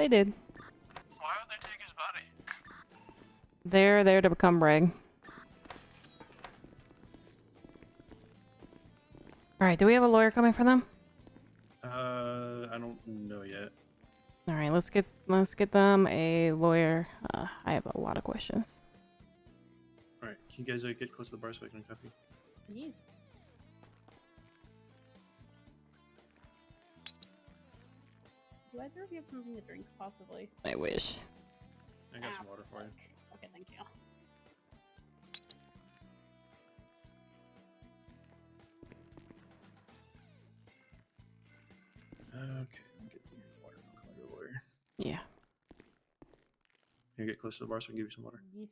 they did. Why would they take his body? They're there to become reg. Alright, do we have a lawyer coming for them? I don't know yet. Alright, let's get them a lawyer. I have a lot of questions. Alright, can you guys get close to the bar so I can cuff you? Yes. Do either of you have something to drink, possibly? I wish. I got some water for you. Okay, thank you. Okay, I'm getting your water. I'll call your lawyer. Yeah. Can you get close to the bar so I can give you some water? Yes.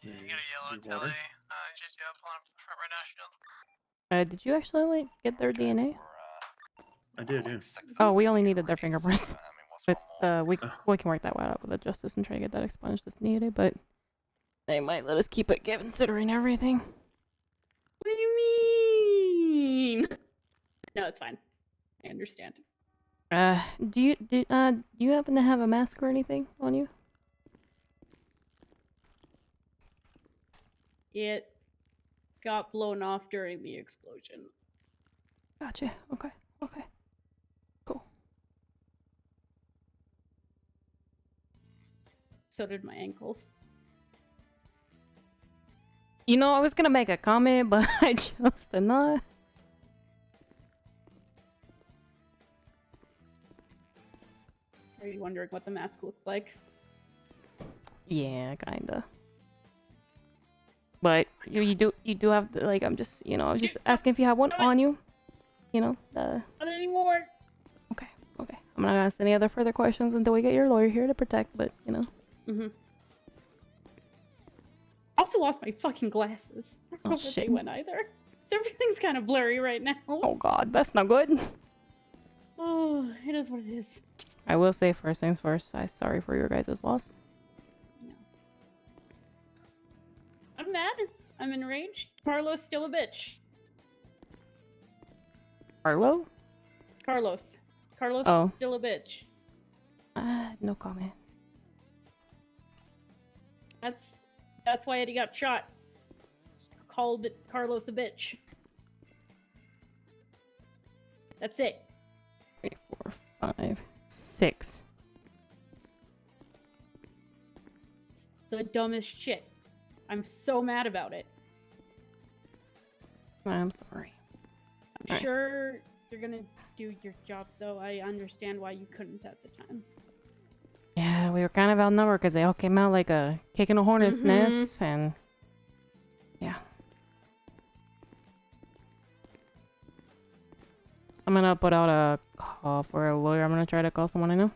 Yeah, you There's got a yellow your telly. water. Just pulling up to the front right now, Shield. Did you actually like get their DNA? I did, yeah. Oh, we only needed their fingerprints. But we Oh. can work that one out with the justice and try to get that expunged as needed, but they might let us keep it considering everything. What do you mean? No, it's fine. I understand. Do you happen to have a mask or anything on you? It got blown off during the explosion. Gotcha. Okay. Okay. Cool. So did my ankles. You know, I was gonna make a comment, but I chose to not. Are you wondering what the mask looked like? Yeah, kinda. But you do have to, like, I'm just asking if you have one on you. You know, Not anymore. Okay. I'm not gonna ask any other further questions until we get your lawyer here to protect, but you know. Mm-hmm. Also lost my fucking glasses. I don't know where shit. they went either. So everything's kind of blurry right now. Oh god, that's not good. Oh, it is what it is. I will say first things first, I'm sorry for your guys' loss. No. I'm mad. I'm enraged. Carlos still a bitch. Arlo? Carlos. Carlos Oh. still a bitch. No comment. That's why Eddie got shot. Called Carlos a bitch. That's it. 3, 4, 5, 6. It's the dumbest shit. I'm so mad about it. I'm sorry. I'm Alright. sure you're gonna do your job, though. I understand why you couldn't at the time. Yeah, we were kind of outnumbered because they all came out like a kick in a hornet's nest, and yeah. I'm gonna put out a call for a lawyer. I'm gonna try to call someone I know.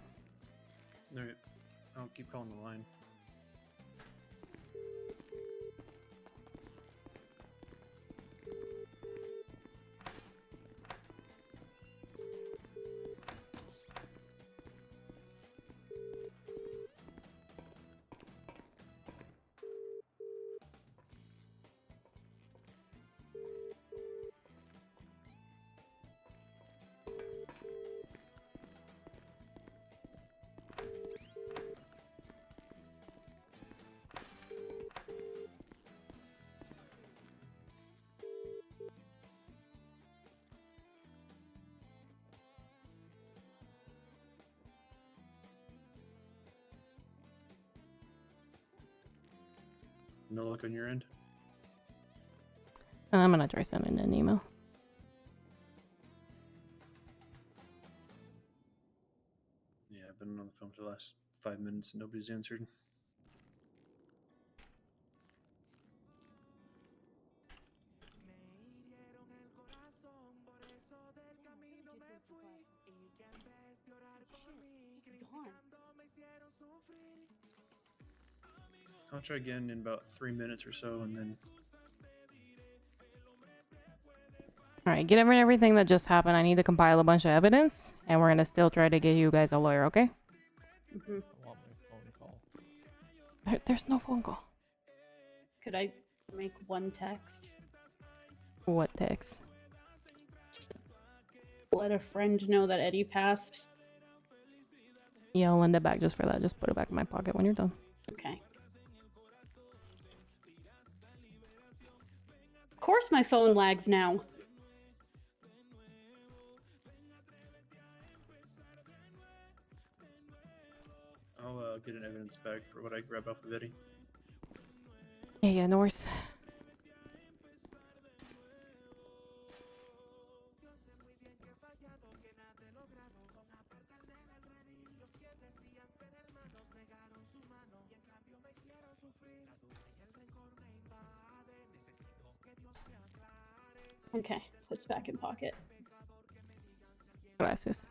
Alright. I'll keep calling the line. No luck on your end? I'm gonna try sending an email. Yeah, I've been on the phone for the last 5 minutes and nobody's answered. I'll try again in about 3 minutes or so, and then Alright, given everything that just happened, I need to compile a bunch of evidence, and we're gonna still try to get you guys a lawyer, okay? Hmm. I want my phone call. There's no phone call. Could I make one text? What text? Let a friend know that Eddie passed. Yeah, I'll lend it back just for that. Just put it back in my pocket when you're done. Okay. Of course my phone lags now. I'll get an evidence bag for what I grab off of Eddie. Yeah, no worries. Okay, puts back in pocket. Gracias.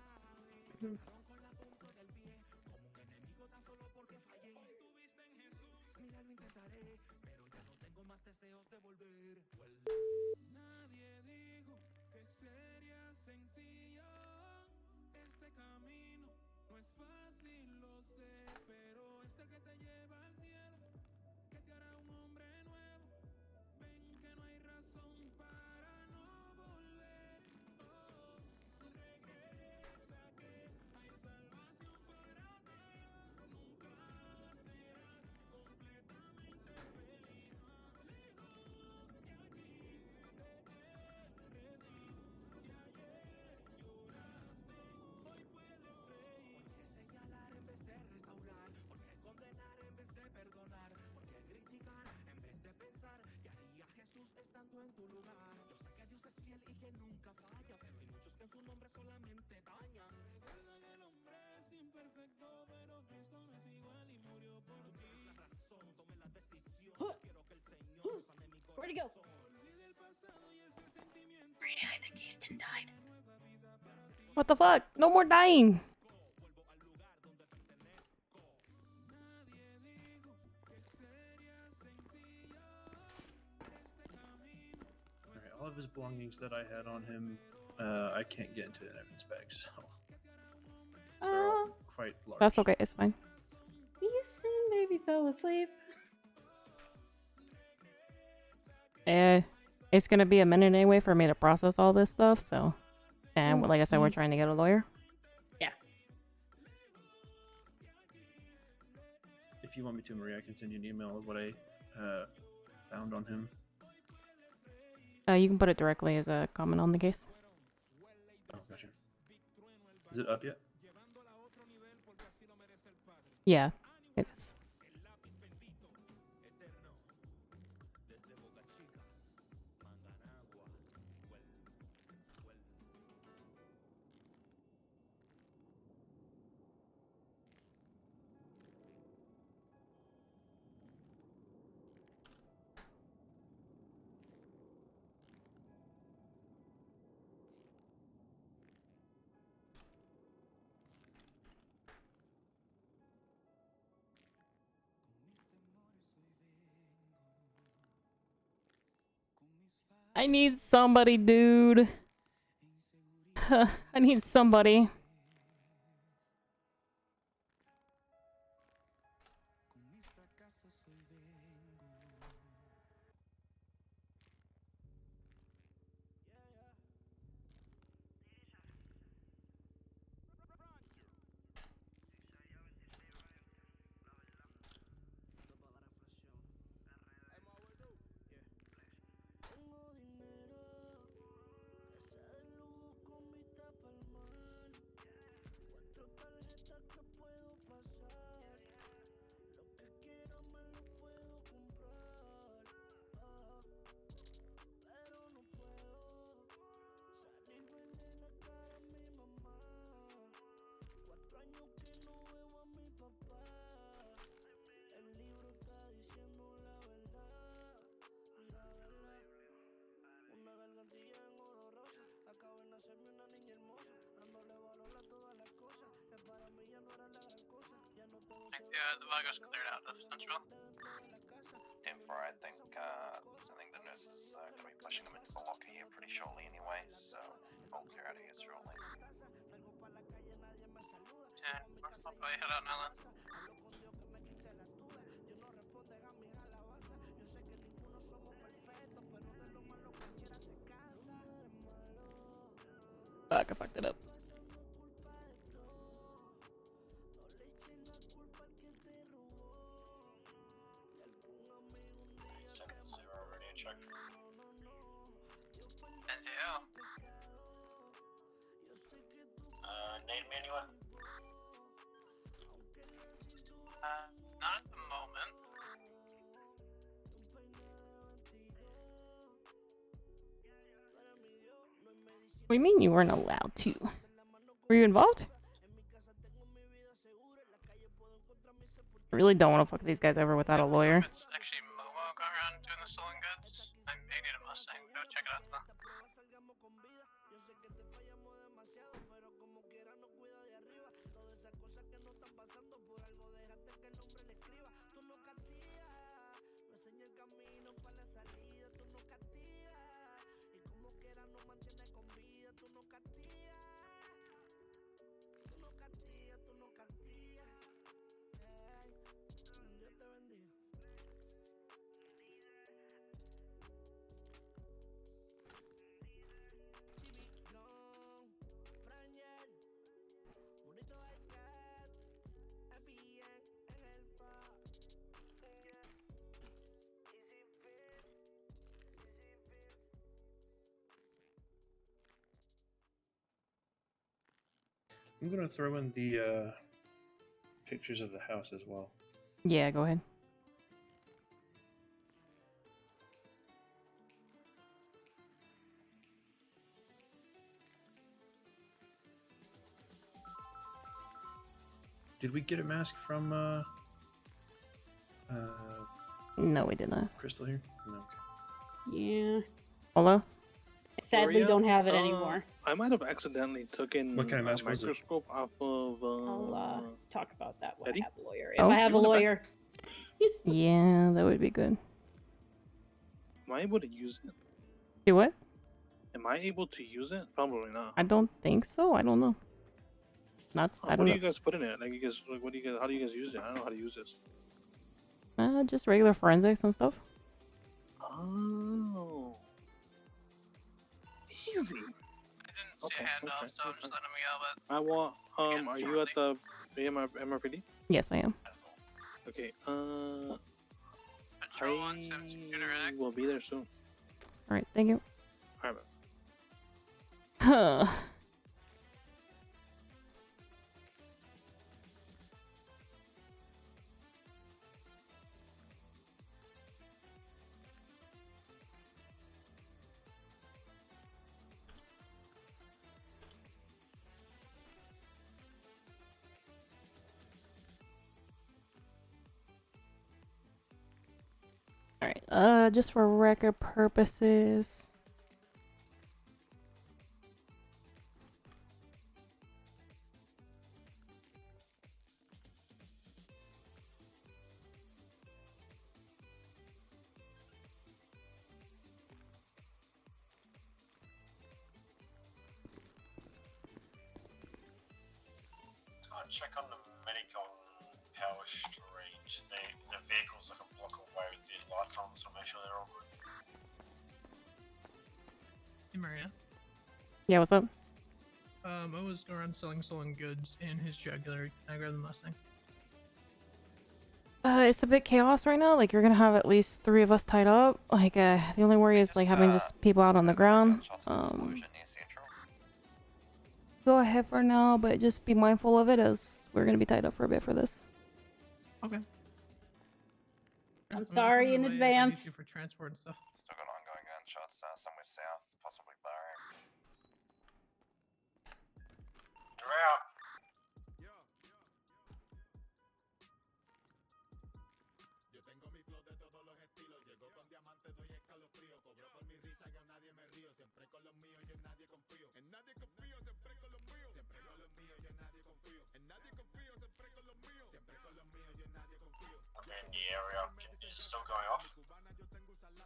Where'd he go? I think Easton died. What the fuck? No more dying! Alright, all of his belongings that I had on him, I can't get into an evidence bag, so they're all quite large. That's okay, it's fine. Easton maybe fell asleep. It's gonna be a minute anyway for me to process all this stuff, so... And like I said, we're trying to get a lawyer. Yeah. If you want me to, Maria, I can send you an email of what I found on him. You can put it directly as a comment on the case. Oh, gotcha. Is it up yet? Yeah, it is. I need somebody, dude. I need somebody. Yeah, the Vagos cleared out of Central. 10-4, I think the nurse is coming pushing them into the locker here pretty shortly anyway, so I'll clear out of here shortly. Yeah, I'll probably head out now then. Fuck, I fucked it up. NTL. Need me anyone? Not at the moment. What do you mean you weren't allowed to? Were you involved? I really don't want to fuck these guys over without a lawyer. It's actually Momo going around doing the stolen goods. I need a Mustang. Go check it out though. I'm gonna throw in the pictures of the house as well. Yeah, go ahead. Did we get a mask from No, we did not. Crystal here? No. Okay. Yeah. Hello? I sadly Gloria, don't have it anymore. I might have accidentally taken What kind of a mask was it? microscope off of. I'll talk about that when Eddie? I have a lawyer. If Oh. I have a You wanna lawyer. Yeah, that would be good. Am I able to use it? Do what? Am I able to use it? Probably not. I don't think so. I don't know. Not. I What don't do know. you guys put in it? Like you guys, like, what do you guys? How do you guys use it? I don't know how to use this. Just regular forensics and stuff. Oh. Easy. I didn't see Okay, a handoff, okay, so I'm just okay. letting him yell, but I want. Again, Are you at the MRPD? Yes, I am. Okay. Patrol 172 to I Reddick. will be there soon. All right. Thank you. Alright, man. Huh. All right. Just for record purposes. Check on the medic on Power Street. The vehicle's like a block away with the lights on, so make sure they're all good. Hey, Maria. Yeah. What's up? I was going around selling stolen goods in his jugular. Can I grab the Mustang? It's a bit chaos right now. Like, you're gonna have at least 3 of us tied up. Like, the only worry is like having just people out on the ground. Go ahead for now, but just be mindful of it as we're gonna be tied up for a bit for this. Okay. I'm sorry in advance. For transport and stuff. Still got ongoing gunshots somewhere south, possibly Barry. You're out. Okay, in the area, is it still going off?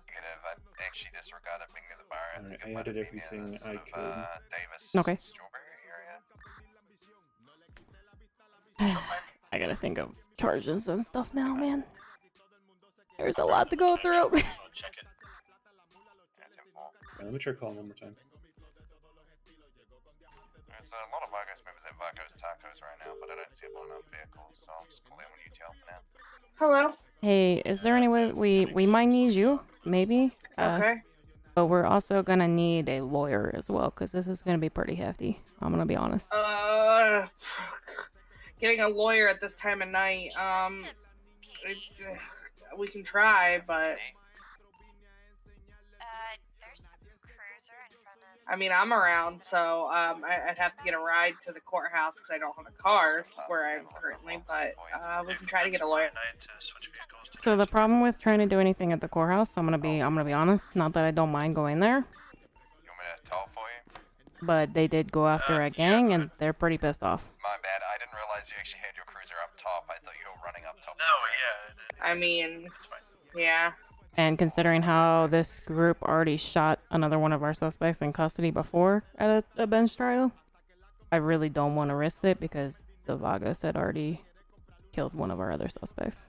Negative, I actually disregarded being the Alright, I added everything I could. Davis, Okay. Strawberry area. I gotta think of charges and stuff now, man. There's a lot to go through. Check it. Let me try calling one more time. There's a lot of Vargos movers at Vargos Tacos right now, but I don't see a blown up vehicle, so I'll just call in when you tell for now. Hello. Hey, is there any way we might need you? Maybe. Okay. But we're also gonna need a lawyer as well, because this is gonna be pretty hefty. I'm gonna be honest. Getting a lawyer at this time of night. We can try, but I mean, I'm around, so I'd have to get a ride to the courthouse because I don't have a car where I'm currently. But we can try to get a lawyer. So the problem with trying to do anything at the courthouse, I'm gonna be honest. Not that I don't mind going there, You want me to tell for you? but they did go after a gang, and they're pretty pissed off. My bad, I didn't realize you actually had your cruiser up top. I thought you were running up top. No, yeah. I mean, yeah. And considering how this group already shot another one of our suspects in custody before at a bench trial, I really don't want to risk it because the Vagos had already killed one of our other suspects.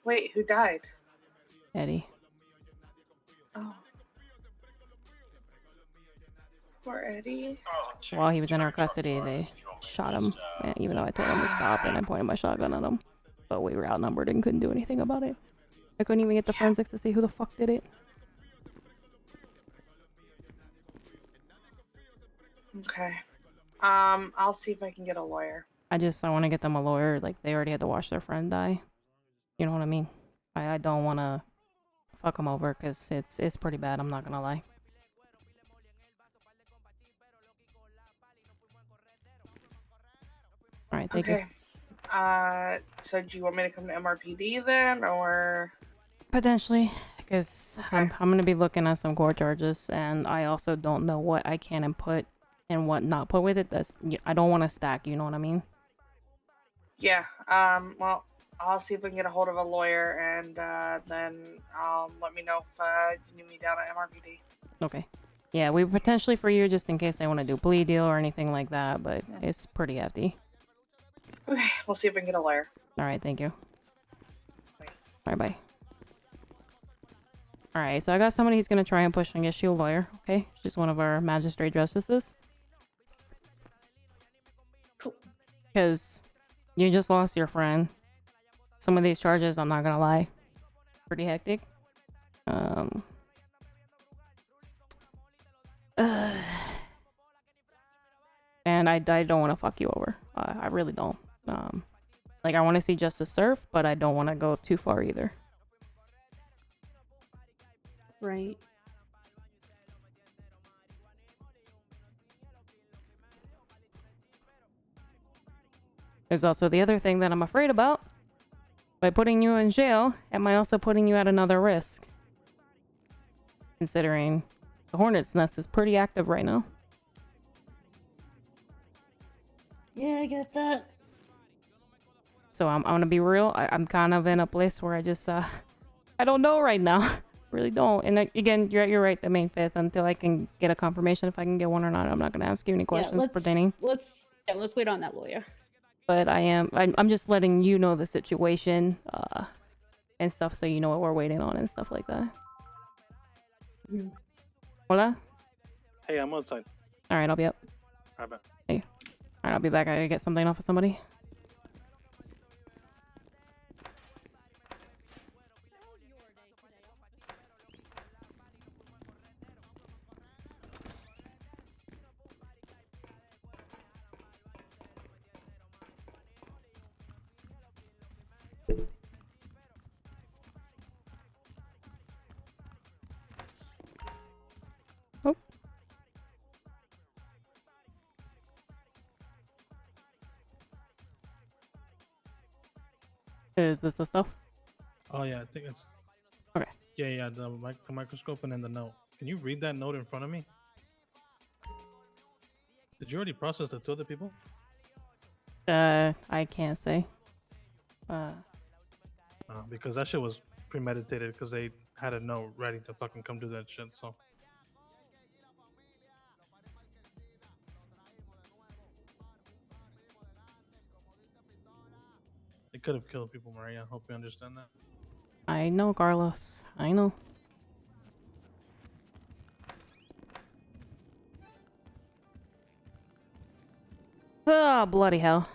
Wait, who died? Eddie. Oh. Poor Eddie. While he was in our custody, they shot him, even though I told him to stop and I pointed my shotgun at him. But we were outnumbered and couldn't do anything about it. I couldn't even get the forensics to see who the fuck did it. Okay. I'll see if I can get a lawyer. I want to get them a lawyer. Like, they already had to watch their friend die. You know what I mean? I don't want to fuck them over because it's pretty bad, I'm not gonna lie. Alright, thank you. So do you want me to come to MRPD then, or? Potentially, because I'm gonna be looking at some court charges, and I also don't know what I can and put and what not put with it. I don't want to stack. You know what I mean? Yeah. Well, I'll see if we can get a hold of a lawyer, and then let me know if you need me down at MRPD. Okay. Yeah, we potentially for you just in case they want to do a plea deal or anything like that, but it's pretty hefty. Okay, we'll see if we can get a lawyer. All right, thank you. Bye. Bye. All right, so I got somebody who's gonna try and push and get you a lawyer. Okay, she's one of our magistrate justices. Cool. Because you just lost your friend. Some of these charges, I'm not gonna lie, pretty hectic. And I don't want to fuck you over. I really don't. Like, I want to see justice served, but I don't want to go too far either. Right. There's also the other thing that I'm afraid about. By putting you in jail, am I also putting you at another risk? Considering the Hornet's Nest is pretty active right now. Yeah, I get that. So I'm gonna be real. I'm kind of in a place where I just I don't know right now. Really don't. And again, you're right. The main fifth until I can get a confirmation if I can get one or not. I'm not gonna ask you any questions pertaining. Let's wait on that lawyer. But I'm just letting you know the situation and stuff, so you know what we're waiting on and stuff like that. Mm. Hola. Hey, I'm outside. All right, I'll be up. Right back. Hey. All right, I'll be back. I gotta get something off of somebody. Oh. Is this the stuff? Oh yeah, I think it's. Okay. Yeah, the microscope and then the note. Can you read that note in front of me? Did you already process the two other people? I can't say. because that shit was premeditated because they had a note ready to fucking come do that shit. So they could have killed people, Maria. Hope you understand that. I know, Carlos. I know. Oh, bloody hell.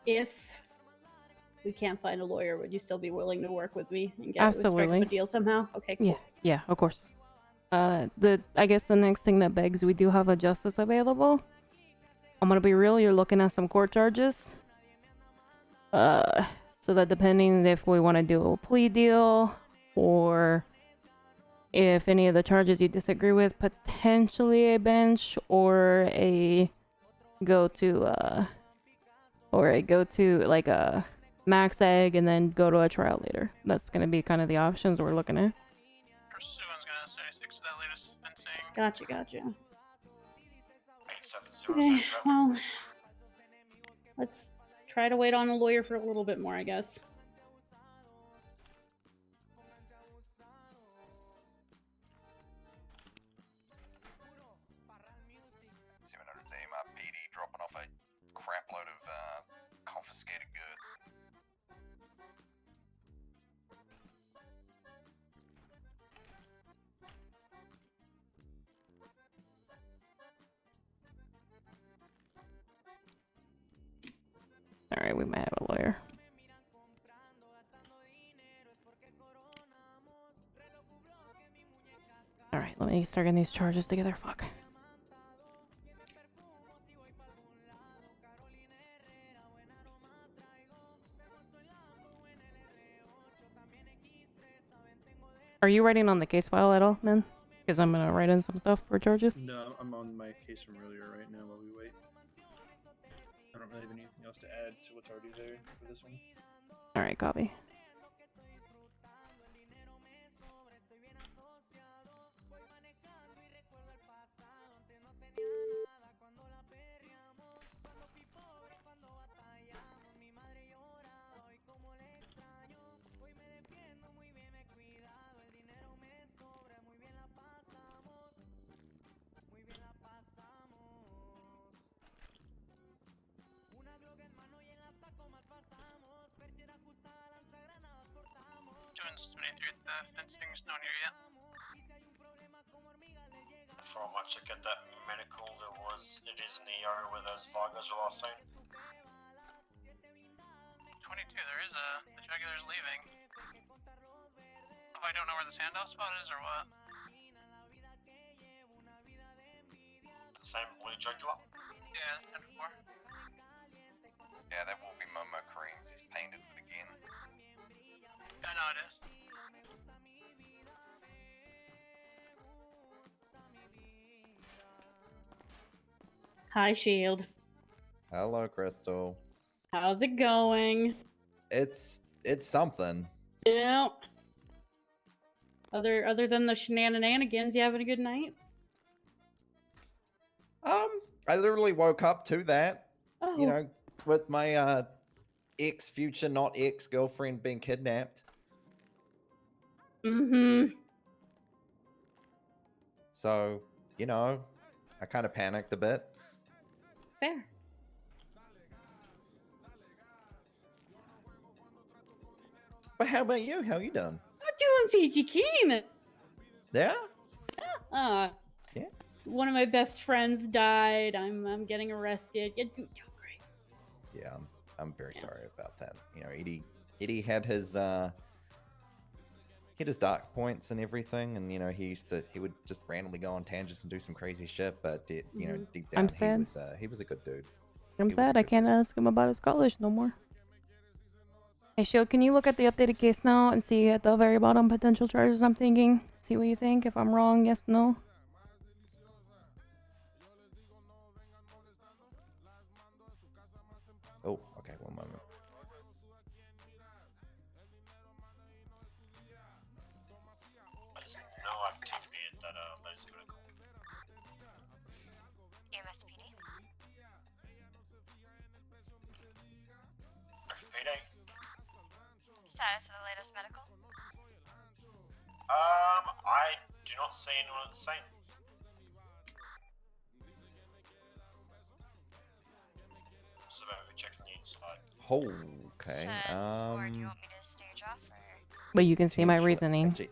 If we can't find a lawyer, would you still be willing to work with me and get strike up Absolutely. a deal somehow? Okay, cool. Yeah, of course. I guess the next thing that begs, we do have a justice available. I'm gonna be real, you're looking at some court charges. So that depending if we want to do a plea deal or if any of the charges you disagree with, potentially a bench or a go to like a max egg and then go to a trial later. That's gonna be kind of the options we're looking at. Pursuant's gonna say 6 to that latest fencing. Gotcha. 870 Okay, well, let's try to wait on a lawyer for a little bit more, I guess. PD dropping off a crap load of confiscated goods. All right, we might have a lawyer. All right, let me start getting these charges together. Fuck. Are you writing on the case file at all, man? Because I'm gonna write in some stuff for charges. No, I'm on my case from earlier right now while we wait. I don't really have anything else to add to what's already there for this one. All right, copy. Fencing's not here yet. Before I might check out that medical, it is in the area where those Vigos were last seen. 22, the jugular's leaving. If I don't know where the standoff spot is or what? Same blue jugular? Yeah, 10-4. Yeah, that will be Momo Creams. He's painted with again. I know it is. Hi, Shield. Hello, Crystal. How's it going? It's something. Yeah. Other than the shenanigans, you having a good night? I literally woke up to that. Oh. You know, with my future not ex girlfriend being kidnapped. Mm-hmm. So, you know, I kind of panicked a bit. Fair. But how about you? How you done? I'm doing peachy keen. Yeah? Yeah. One of my best friends died. I'm getting arrested. You're doing great. Yeah, I'm very sorry about that. You know, Edie had his hit his dark points and everything, and he would just randomly go on tangents and do some crazy shit. But deep I'm down, sad. he was a good dude. I'm He was a sad I good can't ask him about his college no more. Hey, Shield, can you look at the updated case now and see at the very bottom potential charges I'm thinking? See what you think. If I'm wrong, yes, no. Oh, okay, one moment. No activity at that latest medical. MSPD. FPD. Status of the latest medical. I do not see anyone at the scene. So we're checking the inside. Okay. Or do you want me to stage off? Or... But you can see my potentially- reason.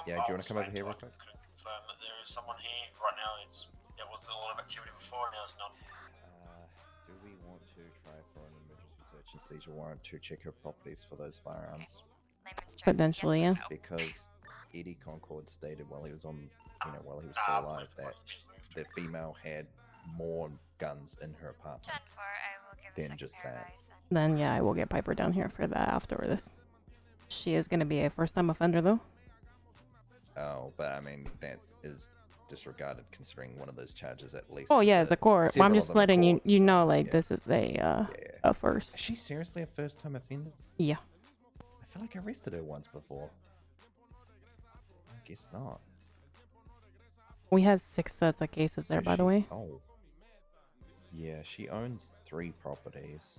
Yeah, do you want to come over here real quick? Confirm that there is someone here right now. There was a lot of activity before, now there's none. Do we want to try for an emergency search and seizure warrant to check her properties for those firearms? Potentially, yeah. Because Eddie Concord stated while he was while he was still alive that the female had more guns in her apartment than just that. Then yeah, I will get Piper down here for that after this. She is going to be a first-time offender, though. Oh, but I mean that is disregarded considering one of those charges at least. Oh yeah, as a court. Well, I'm just letting you know, like this is a first. Is she seriously a first-time offender? Yeah. I feel like I arrested her once before. I guess not. We had 6 sets of cases there, by the way. Oh. Yeah, she owns 3 properties.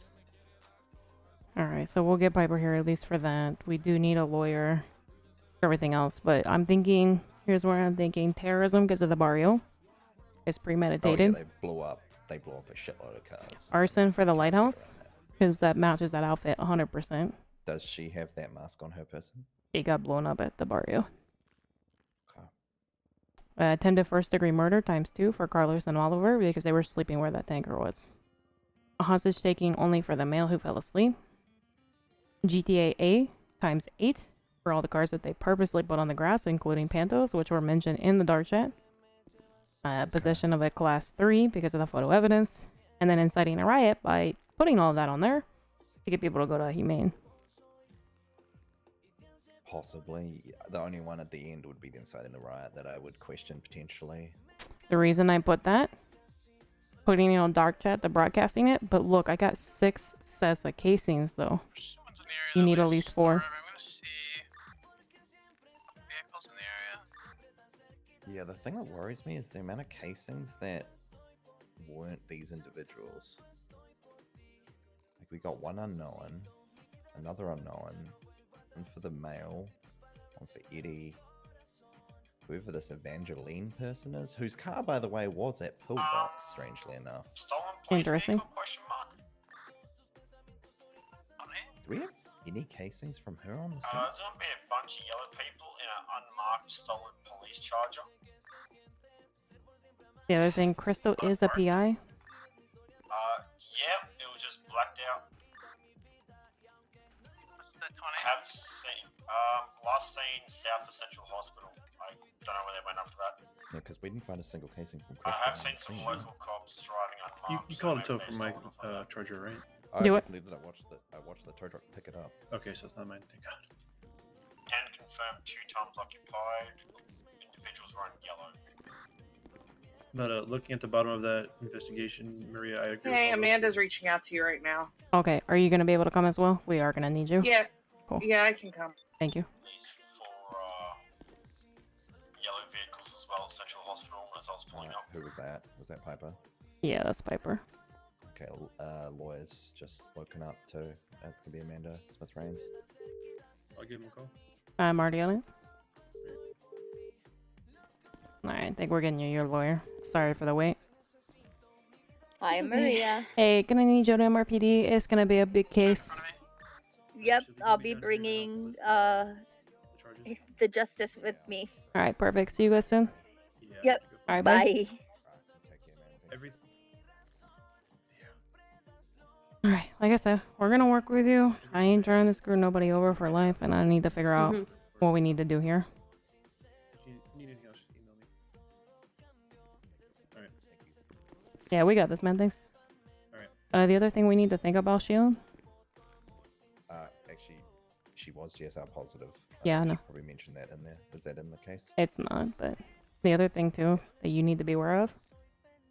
Alright, so we'll get Piper here at least for that. We do need a lawyer for everything else, but I'm thinking, here's where I'm thinking, terrorism because of the barrio is premeditated. Oh, yeah, they blow up a shitload of cars. Arson for the lighthouse because that matches that outfit 100%. Does she have that mask on her person? It got blown up at the barrio. Okay. Attempted first-degree murder ×2 for Carlos and Oliver because they were sleeping where that tanker was. A hostage taking only for the male who fell asleep. GTA A ×8 for all the cars that they purposely put on the grass, including Pantos, which were mentioned in the dark chat. Possession of a class 3 because of the photo evidence. And then inciting a riot by putting all of that on there to get people to go to Humane. Possibly. The only one at the end would be the inciting the riot that I would question potentially. The reason I put that, putting it on dark chat, the broadcasting it, but look, I got 6 sets of casings though. You need at least 4. I'm gonna see vehicles in the area. Yeah, the thing that worries me is the amount of casings that weren't these individuals. Like we got one unknown, another unknown, one for the male, one for Eddie, whoever this Evangeline person is, whose car, by the way, was at Pillbox, strangely enough. Interesting. Do we have any casings from her on the scene? There's gonna be a bunch of yellow people in an unmarked stolen police charger. The other thing, Crystal is a PI. Yeah, it was just blacked out. What's the 20? I have seen, last seen south of Central Hospital. I don't know where they went after that. Yeah, because we didn't find a single casing from I Crystal. have seen some local cops driving unmarked. You called a tow from my charger, right? I Do it. definitely did. I watched the tow truck pick it up. Okay, so it's not mine. Thank God. Can confirm 2 times occupied. Individuals were in yellow. But looking at the bottom of that investigation, Maria, I agree. Hey, with all those Amanda's reaching out to you right now. Okay, are you going to be able to come as well? We are going to need you. Yeah. Cool. Yeah, I can come. Thank you. For yellow vehicles as well at Central Hospital as I was pulling up. Who was that? Was that Piper? Yeah, that's Piper. Okay, lawyers just woken up too. That's gonna be Amanda Smith-Rains. I'll give him a call. I'm already on it. Alright, I think we're getting you your lawyer. Sorry for the wait. Hi, Maria. Hey, gonna need you to MRPD. It's gonna be a big case. Yep, I'll be bringing the justice with me. Alright, perfect. See you guys soon. Yep. Alright, bye. Alright, like I said, we're gonna work with you. I ain't trying to screw nobody over for life, and I need to figure out what we need to do here. If you need anything else, just email me. Alright. Yeah, we got this, man. Thanks. Alright. The other thing we need to think about, Shield. Actually, she was GSR positive. Yeah, I should know. Probably mentioned that in there. Is that in the case? It's not, but the other thing too that you need to be aware of.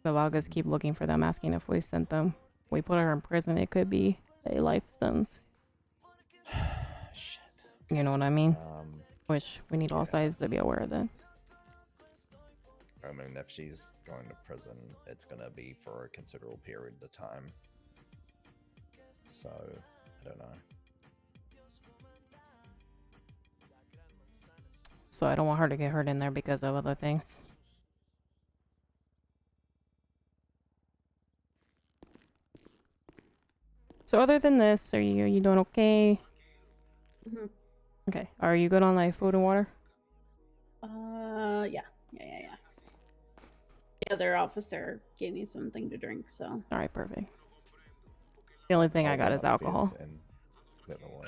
The Vagas keep looking for them, asking if we sent them. We put her in prison. It could be a life sentence. Shit. You know what I mean? Um, Which we need all sides to be aware of that. I mean, if she's going to prison, it's gonna be for a considerable period of time. So, I don't know. So I don't want her to get hurt in there because of other things. So other than this, are you doing okay? Mhm. Okay. Are you good on like food and water? Yeah. The other officer gave me something to drink, so. All right, perfect. The only thing I got run is alcohol. upstairs and let the lawyer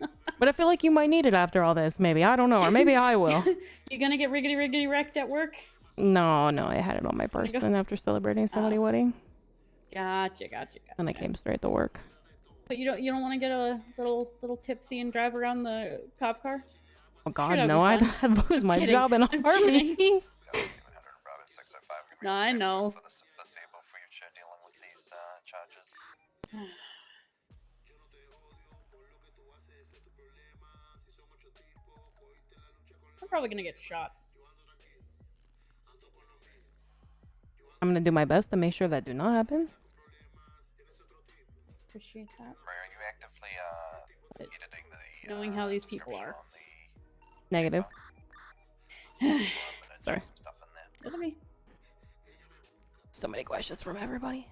in. But I feel like you might need it after all this. Maybe I don't know, or maybe I will. You gonna get riggedy wrecked at work? No, I had it on my person after celebrating somebody's wedding, Gotcha. and I came straight to work. But you don't want to get a little tipsy and drive around the cop car? Oh God, Sure, that'd no! be I'd, fun. I'd lose I'm my kidding. job in a I'm heartbeat. kidding. Bravo 605, give me No, I know. for the foreseeable future dealing with these charges. I'm probably gonna get shot. I'm gonna do my best to make sure that do not happen. Appreciate that. Ray, are you actively editing the Knowing how these people are. Negative. Sorry. Those are me. So many questions from everybody.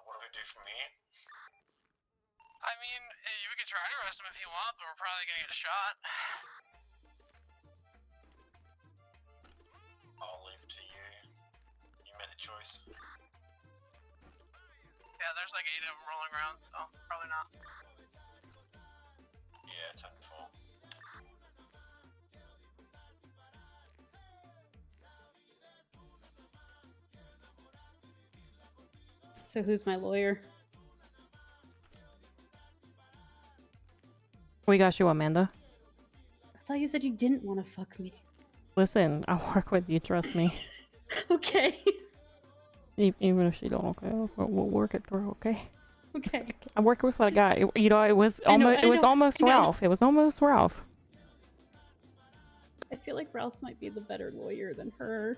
What do we do from here? I mean, we could try to arrest him if you want, but we're probably gonna get shot. I'll leave it to you. You made a choice. Yeah, there's like 8 of them rolling around, so probably not. Yeah, 10-4. So who's my lawyer? We got you, Amanda. I thought you said you didn't want to fuck me. Listen, I'll work with you. Trust me. Okay. Even if she don't, okay, we'll work it through. Okay. Okay. I'm working with a guy. You know, it was I know, almost. I It was know, almost I know. Ralph. It was almost Ralph. I feel like Ralph might be the better lawyer than her.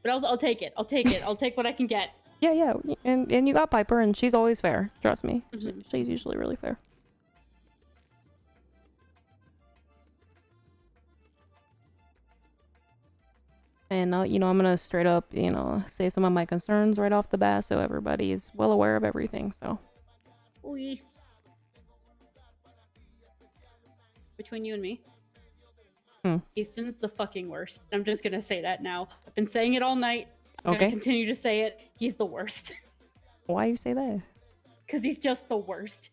But I'll take it. I'll take it. I'll take what I can get. Yeah, and you got Piper, and she's always fair. Trust me, Mhm. she's usually really fair. And you know, I'm gonna straight up, you know, say some of my concerns right off the bat, so everybody is well aware of everything. So, Ooh. Between you and me, Easton's the fucking worst. I'm just gonna say that now. I've been saying it all night. I'm Okay. gonna continue to say it. He's the worst. why you say that? Because he's just the worst.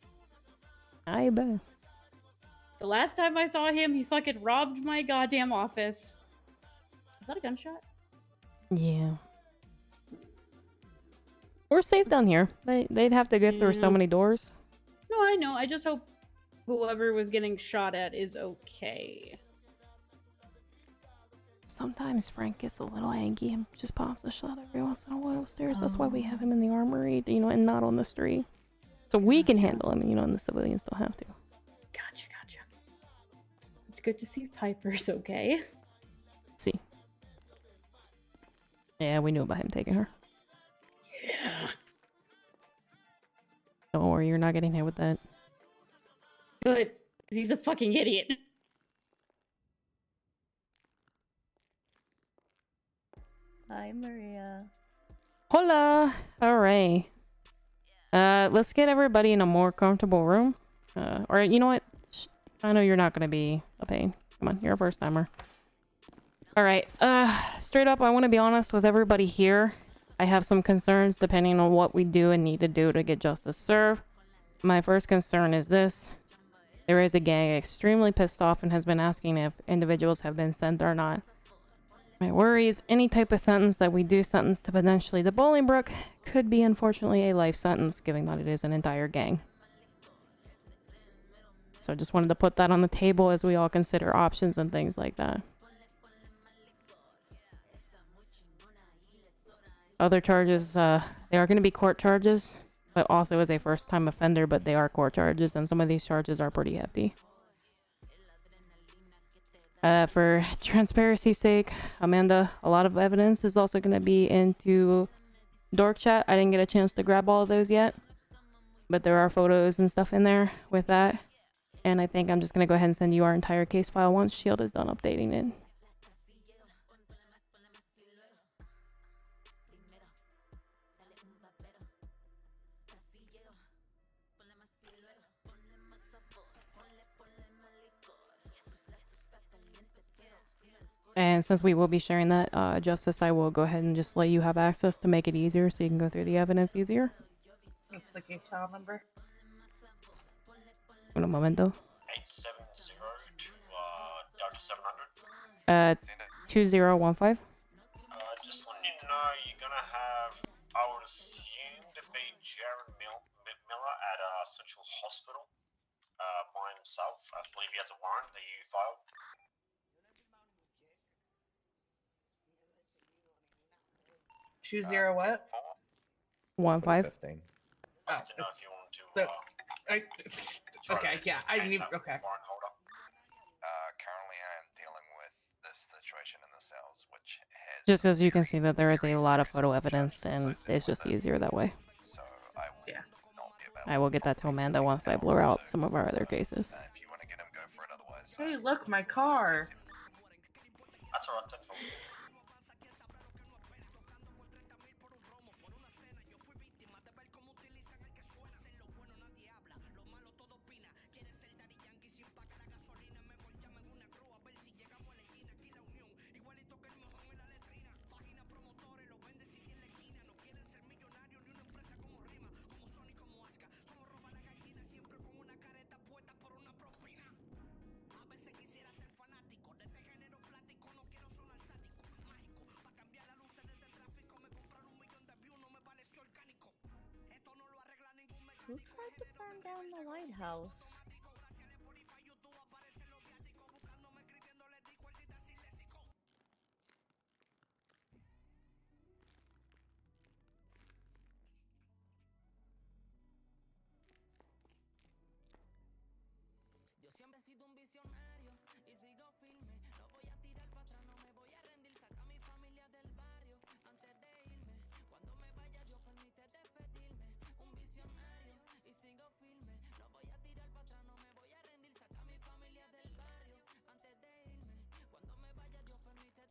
I bet. The last time I saw him, he fucking robbed my goddamn office. Was that a gunshot? Yeah. We're safe down here. They'd have to get through so Yeah. many doors. No, I know. I just hope whoever was getting shot at is okay. Sometimes Frank gets a little angry and just pops a shot every once in a while upstairs. That's why we have him in the armory, you know, and not on the street. So we can handle him, you know, and the civilians don't have to. Gotcha. good to see Piper's okay. See. Yeah, we knew about him taking her. Yeah. Don't worry, you're not getting hit with that. Good. He's a fucking idiot. Hi, Maria. Hola! Alright. Let's get everybody in a more comfortable room. Or you know what? I know you're not gonna be a pain. Come on, you're a first timer. Alright, straight up, I want to be honest with everybody here. I have some concerns depending on what we do and need to do to get justice served. My first concern is this. There is a gang extremely pissed off and has been asking if individuals have been sent or not. My worry is any type of sentence that we do sentence to potentially the Bolingbrook could be unfortunately a life sentence, given that it is an entire gang. So I just wanted to put that on the table as we all consider options and things like that. Other charges, they are going to be court charges, but also as a first-time offender, but they are court charges, and some of these charges are pretty hefty. For transparency's sake, Amanda, a lot of evidence is also going to be into Dork Chat. I didn't get a chance to grab all of those yet, but there are photos and stuff in there with that. And I think I'm just going to go ahead and send you our entire case file once S.H.I.E.L.D. is done updating it. And since we will be sharing that, Justice, I will go ahead and just let you have access to make it easier so you can go through the evidence easier. What's the case file number? Un momento. 870 to Delta 700. 2015. Just letting you know, you're gonna have, I would assume to be Jared Miller at Central Hospital by himself. I believe he has a warrant that you filed. 20 what? 15. 15. Oh, okay, yeah, I knew. Okay. Currently I am dealing with this situation in the cells, which has... Just as you can see that there is a lot of photo evidence, and it's just easier that way. So I will Yeah. not be available. I will get that to Amanda once I blur out some of our other cases. If you want to get him, go for it. Otherwise, Hey, look, my car. That's alright, then. Who tried to burn down the White House?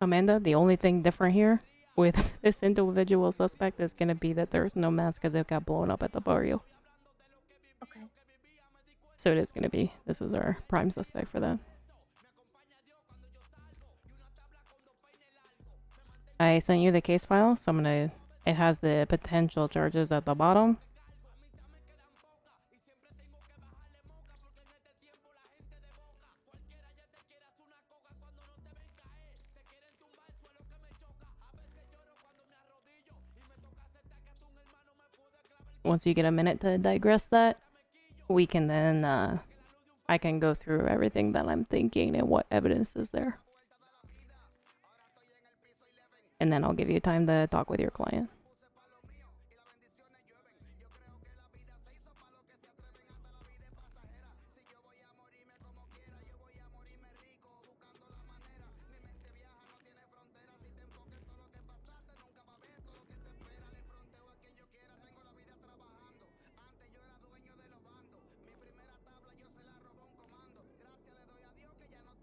Amanda, the only thing different here with this individual suspect is going to be that there's no mask because it got blown up at the barrio. Okay. So it is going to be, this is our prime suspect for that. I sent you the case file, so I'm going to, it has the potential charges at the bottom. Once you get a minute to digress that, we can then, I can go through everything that I'm thinking and what evidence is there. And then I'll give you time to talk with your client.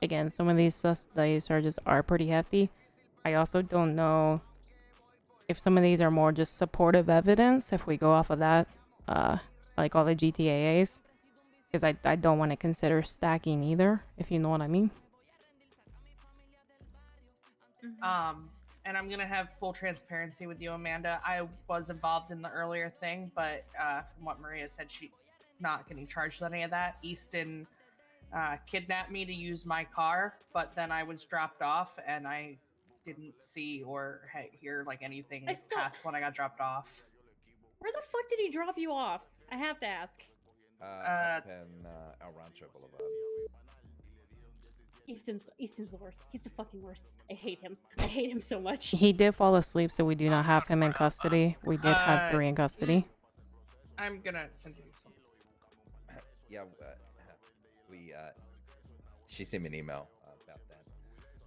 again, some of these charges are pretty hefty. I also don't know if some of these are more just supportive evidence, if we go off of that, like all the GTAAs, because I don't want to consider stacking either, if you know what I mean. And I'm gonna have full transparency with you, Amanda. I was involved in the earlier thing, but from what Maria said, she's not getting charged with any of that. Easton kidnapped me to use my car, but then I was dropped off, and I didn't see or hear like anything past when I got dropped off. Where the fuck did he drop you off? I have to ask. Up in El Rancho Boulevard. Easton's the worst. He's the fucking worst. I hate him. I hate him so much. He did fall asleep, so we do not have him in custody. We did have 3 in custody. I'm gonna send you something. Yeah, she sent me an email about that.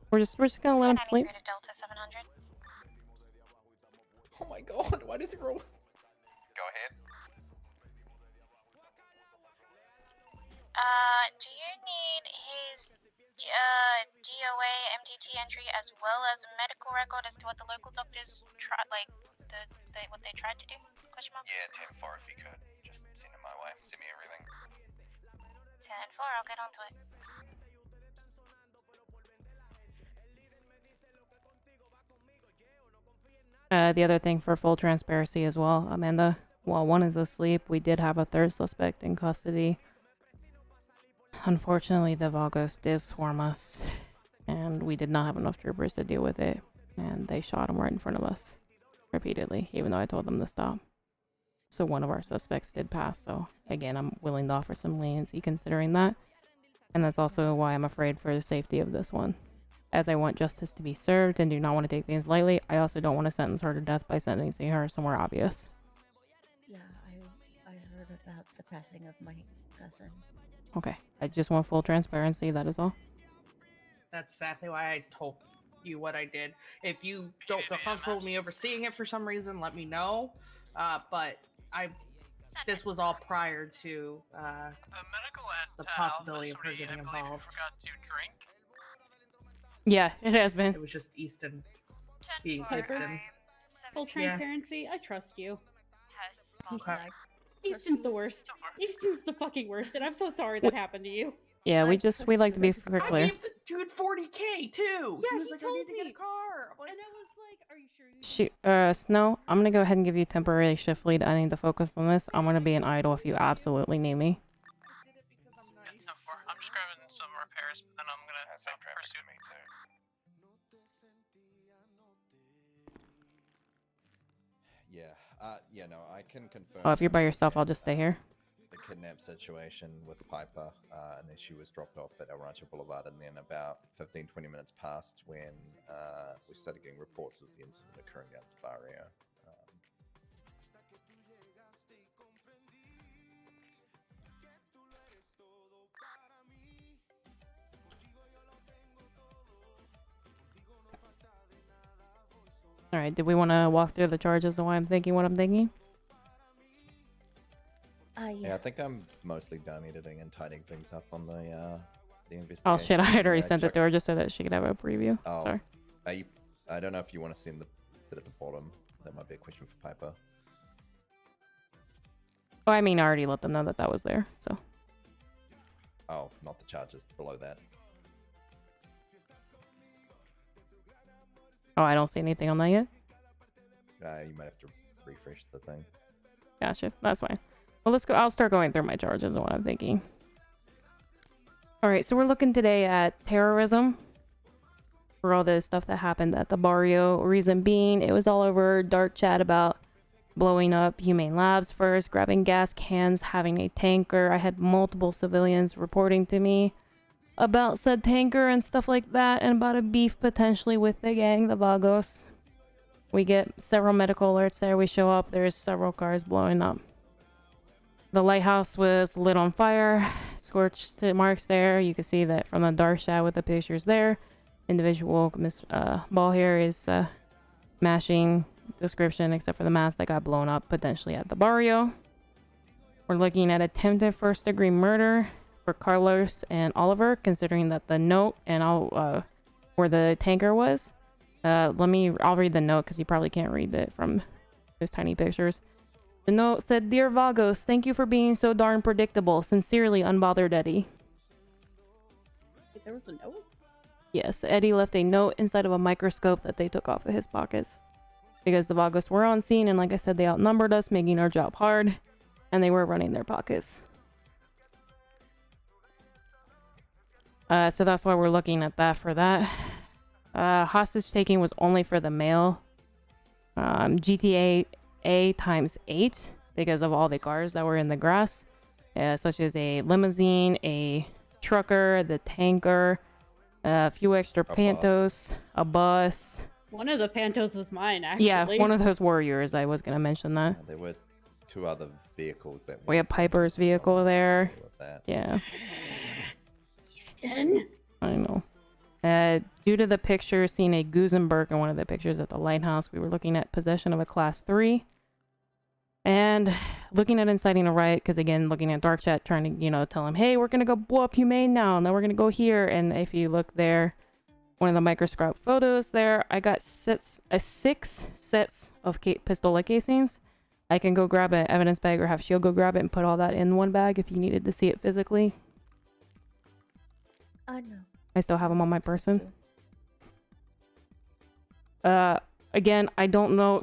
We're just gonna let him sleep. Delta 700. Oh my god, why does it roll? Go ahead. Do you need his DOA MDT entry as well as a medical record as to what the local doctors tried, like what they tried to do? Question mark. Yeah, 10-4 if you could. Just send it my way. Send me everything. 10-4, I'll get onto it. The other thing for full transparency as well, Amanda, while one is asleep, we did have a 3rd suspect in custody. Unfortunately, the Vagos did swarm us, and we did not have enough troopers to deal with it, and they shot him right in front of us repeatedly, even though I told them to stop. So one of our suspects did pass, so again, I'm willing to offer some leniency considering that. And that's also why I'm afraid for the safety of this one. As I want justice to be served and do not want to take things lightly, I also don't want to sentence her to death by sentencing her somewhere obvious. Yeah, I heard about the passing of my cousin. Okay, I just want full transparency, that is all. That's exactly why I told you what I did. If you don't feel comfortable with me overseeing it for some reason, let me know. But this was all prior to the possibility of her getting involved. Forgot to drink. Yeah, it has been. It was just Easton being Piper, Easton. full transparency. I trust you. Okay. Easton's the worst. Easton's the fucking worst, and I'm so sorry that happened to you. Yeah, we like to be clear. I gave the dude $40K too. Yeah, he was he like, told I need to get me. a car. I'm like, And I was like, "Are you sure you?" Snow, I'm gonna go ahead and give you temporary shift lead. I need to focus on this. I'm gonna be an idle if you absolutely need me. I'm just grabbing some repairs, but then I'm gonna pursue me too. Yeah, no, I can confirm. Oh, if you're by yourself, I'll just stay here. The kidnap situation with Piper, and then she was dropped off at El Rancho Boulevard, and then about 15-20 minutes passed when we started getting reports of the incident occurring out the barrio. Alright, did we want to walk through the charges and why I'm thinking what I'm thinking? Yeah, I think I'm mostly done editing and tidying things up on the investigation. Oh shit, I had already sent it to her just so that she could have a preview. Oh, Sorry. I don't know if you want to send the bit at the bottom. That might be a question for Piper. Oh, I mean, I already let them know that that was there, so. Oh, not the charges below that. Oh, I don't see anything on that yet? You might have to refresh the thing. Gotcha, that's fine. Well, let's go. I'll start going through my charges and what I'm thinking. Alright, so we're looking today at terrorism. For all the stuff that happened at the barrio. Reason being, it was all over dark chat about blowing up Humane Labs first, grabbing gas cans, having a tanker. I had multiple civilians reporting to me about said tanker and stuff like that, and about a beef potentially with the gang, the Vagos. We get several medical alerts there. We show up, there's several cars blowing up. The lighthouse was lit on fire, scorched marks there. You can see that from the dark shot with the pictures there. Individual Miss Ball here is mashing description except for the mask that got blown up potentially at the barrio. We're looking at attempted first degree murder for Carlos and Oliver, considering that the note and where the tanker was. I'll read the note because you probably can't read it from those tiny pictures. The note said, "Dear Vagos, thank you for being so darn predictable. Sincerely, unbothered Eddie." Wait, there was a note? Yes, Eddie left a note inside of a microscope that they took off of his pockets. Because the Vagos were on scene, and like I said, they outnumbered us, making our job hard, and they were running their pockets. So that's why we're looking at that for that. Hostage taking was only for the male. GTA A times 8 because of all the cars that were in the grass, such as a limousine, a trucker, the tanker, a few extra pantos, a bus. One of the pantos was mine, actually. Yeah, one of those warriors. I was gonna mention that. There were 2 other vehicles that We have Piper's vehicle there. Yeah. Easton. I know. Due to the picture, seeing a Gusenberg in one of the pictures at the lighthouse, we were looking at possession of a class 3. And looking at inciting a riot, because again, looking at dark chat, trying to, tell him, hey, we're going to go blow up Humane now, and then we're going to go here. And if you look there, one of the microscope photos there, I got 6 sets of pistola casings. I can go grab an evidence bag or have Shield go grab it and put all that in one bag if you needed to see it physically. No. I still have them on my person. Again, I don't know.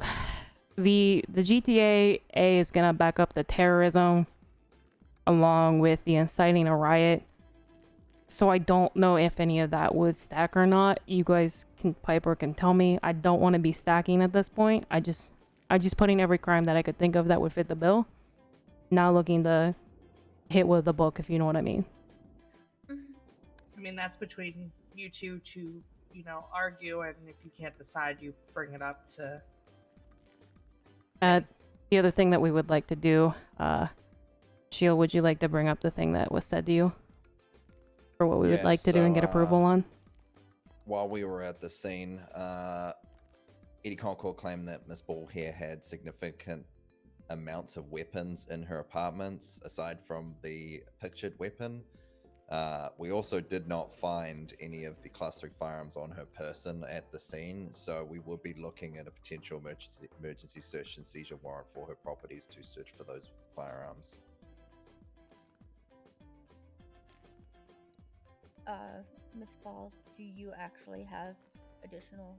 The GTA A is gonna back up the terrorism along with the inciting a riot. So I don't know if any of that would stack or not. You guys Piper can tell me. I don't want to be stacking at this point. I just putting every crime that I could think of that would fit the bill. Now looking to hit with the book, if you know what I mean. I mean, that's between you two to, argue, and if you can't decide, you bring it up to... The other thing that we would like to do, Shield, would you like to bring up the thing that was said to you? For what we would like to do and get approval on? While we were at the scene, Eddie Concord claimed that Miss Ballhair had significant amounts of weapons in her apartments, aside from the pictured weapon. We also did not find any of the Class 3 firearms on her person at the scene, so we will be looking at a potential emergency search and seizure warrant for her properties to search for those firearms. Miss Ball, do you actually have additional...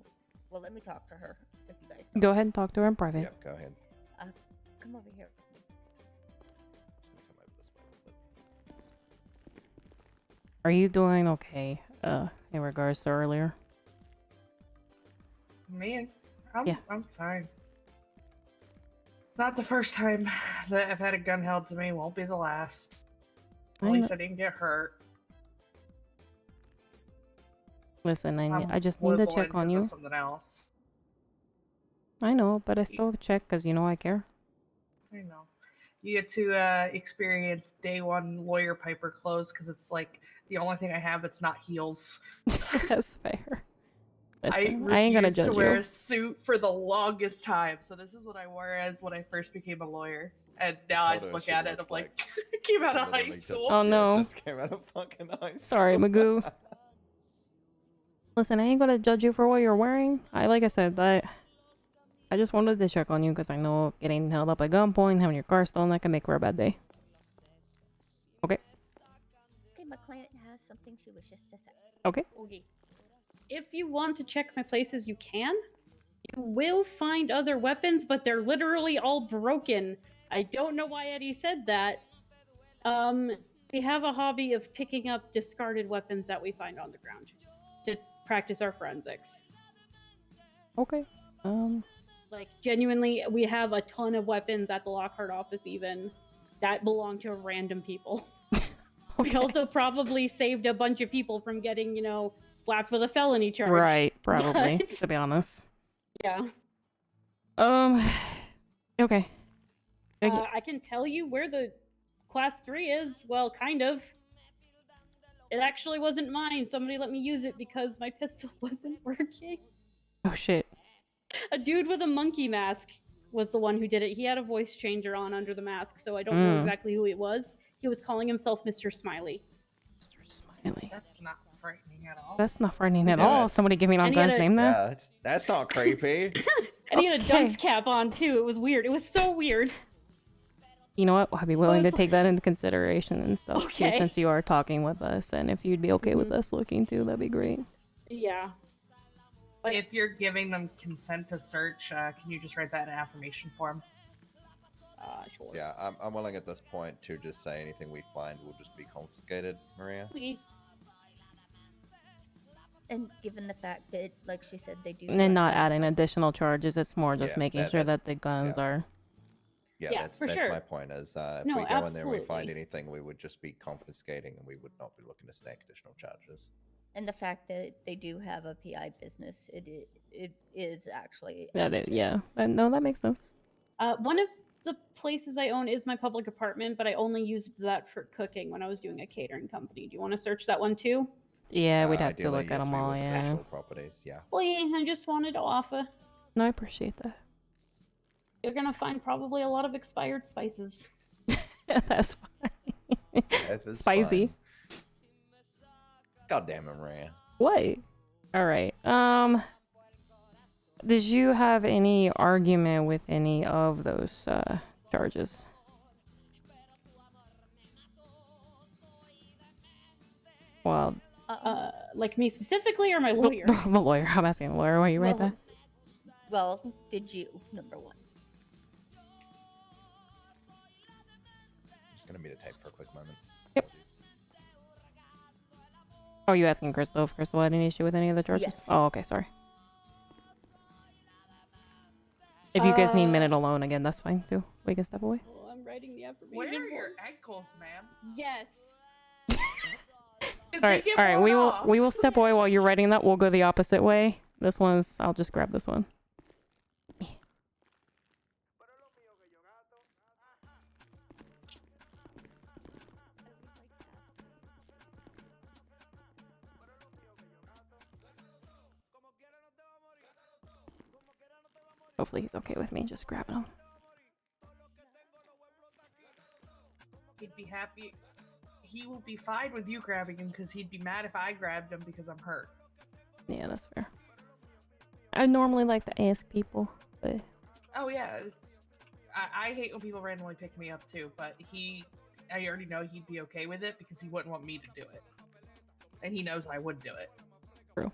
Well, let me talk to her, if you guys Go ahead and talk to her in private. Yep, go ahead. Come over here with me. Are you doing okay, in regards to earlier? Me? Yeah. I'm fine. Not the first time that I've had a gun held to me. Won't be the last. At least I didn't get hurt. Listen, I just need to check on you. Something else. I know, but I still check because I care. I know. You get to experience day one lawyer Piper clothes because it's like the only thing I have that's not heels. That's fair. Listen, I ain't gonna refused judge to wear you. a suit for the longest time, so this is what I wore as when I first became a lawyer, and now I just look at it. I'm like, came out of high school. Oh no! Just came out of fucking high school. Sorry, Magoo. Listen, I ain't gonna judge you for what you're wearing. Like I said, I just wanted to check on you because I know getting held up at gunpoint, having your car stolen, that can make for a bad day. Okay. Okay, my client has something she wishes to say. Okay. Okay. If you want to check my places, you can. You will find other weapons, but they're literally all broken. I don't know why Eddie said that. We have a hobby of picking up discarded weapons that we find on the ground to practice our forensics. Okay. Like, genuinely, we have a ton of weapons at the Lockhart office even that belong to random people. We also probably saved a bunch of people from getting, slapped with a felony charge. Right, probably, But, to be honest. yeah. Okay. I can tell you where the class 3 is. Well, kind of. It actually wasn't mine. Somebody let me use it because my pistol wasn't working. Oh, shit. A dude with a monkey mask was the one who did it. He had a voice changer on under the mask, so I don't know exactly who it was. He was calling himself Mr. Smiley. Mr. Smiley. That's not frightening at all. That's not frightening at Yeah, all. that's- Somebody giving on Gun's name there. Yeah, that's not creepy. And he had a Okay. dunce cap on too. It was weird. It was so weird. You know what? I'd be willing to was take that into consideration and stuff too, Okay. since you are talking with us, and if you'd be okay with us looking too, that'd be great. Yeah. If you're giving them consent to search, can you just write that in an affirmation form? Sure. Yeah, I'm willing at this point to just say anything we find will just be confiscated, Maria. And given the fact that, like she said, they do. And then not have- adding additional charges. It's more just Yeah, making sure that the guns are. Yeah, Yeah, that's for that's sure. my point. Is if No, we go in there and we find absolutely. anything, we would just be confiscating, and we would not be looking to stack additional charges. And the fact that they do have a PI business, it is actually. That is, yeah. No, that makes sense. One of the places I own is my public apartment, but I only used that for cooking when I was doing a catering company. Do you want to search that one too? Yeah, we'd have to Ideally, look at yes, them we all. would Yeah. social properties. Yeah. Well, yeah, I just wanted to offer. No, I appreciate that. You're gonna find probably a lot of expired spices. That's fine. That is Spicy. fine. God damn it, Maria. What? All right. Did you have any argument with any of those charges? Well, Like me specifically or my lawyer? the lawyer. I'm asking the lawyer. Why you right there? Well, did you, number one? I'm just gonna meet a tape for a quick moment. Oh, you asking Crystal if Crystal had any issue with any of the charges? Yes. Oh, okay, sorry. If you guys need a minute alone again, that's fine too. We can step away. Oh, I'm writing the affirmation. Where are form. your ankles, ma'am? Yes. Did All they right, get all right. blown off? We will step away while you're writing that. We'll go the opposite way. This one's. I'll just grab this one. Hopefully he's okay with me just grabbing him. He'd be happy. He will be fine with you grabbing him because he'd be mad if I grabbed him because I'm hurt. Yeah, that's fair. I normally like to ask people, but Oh yeah, I hate when people randomly pick me up too, but I already know he'd be okay with it because he wouldn't want me to do it, and he knows I would do it. true.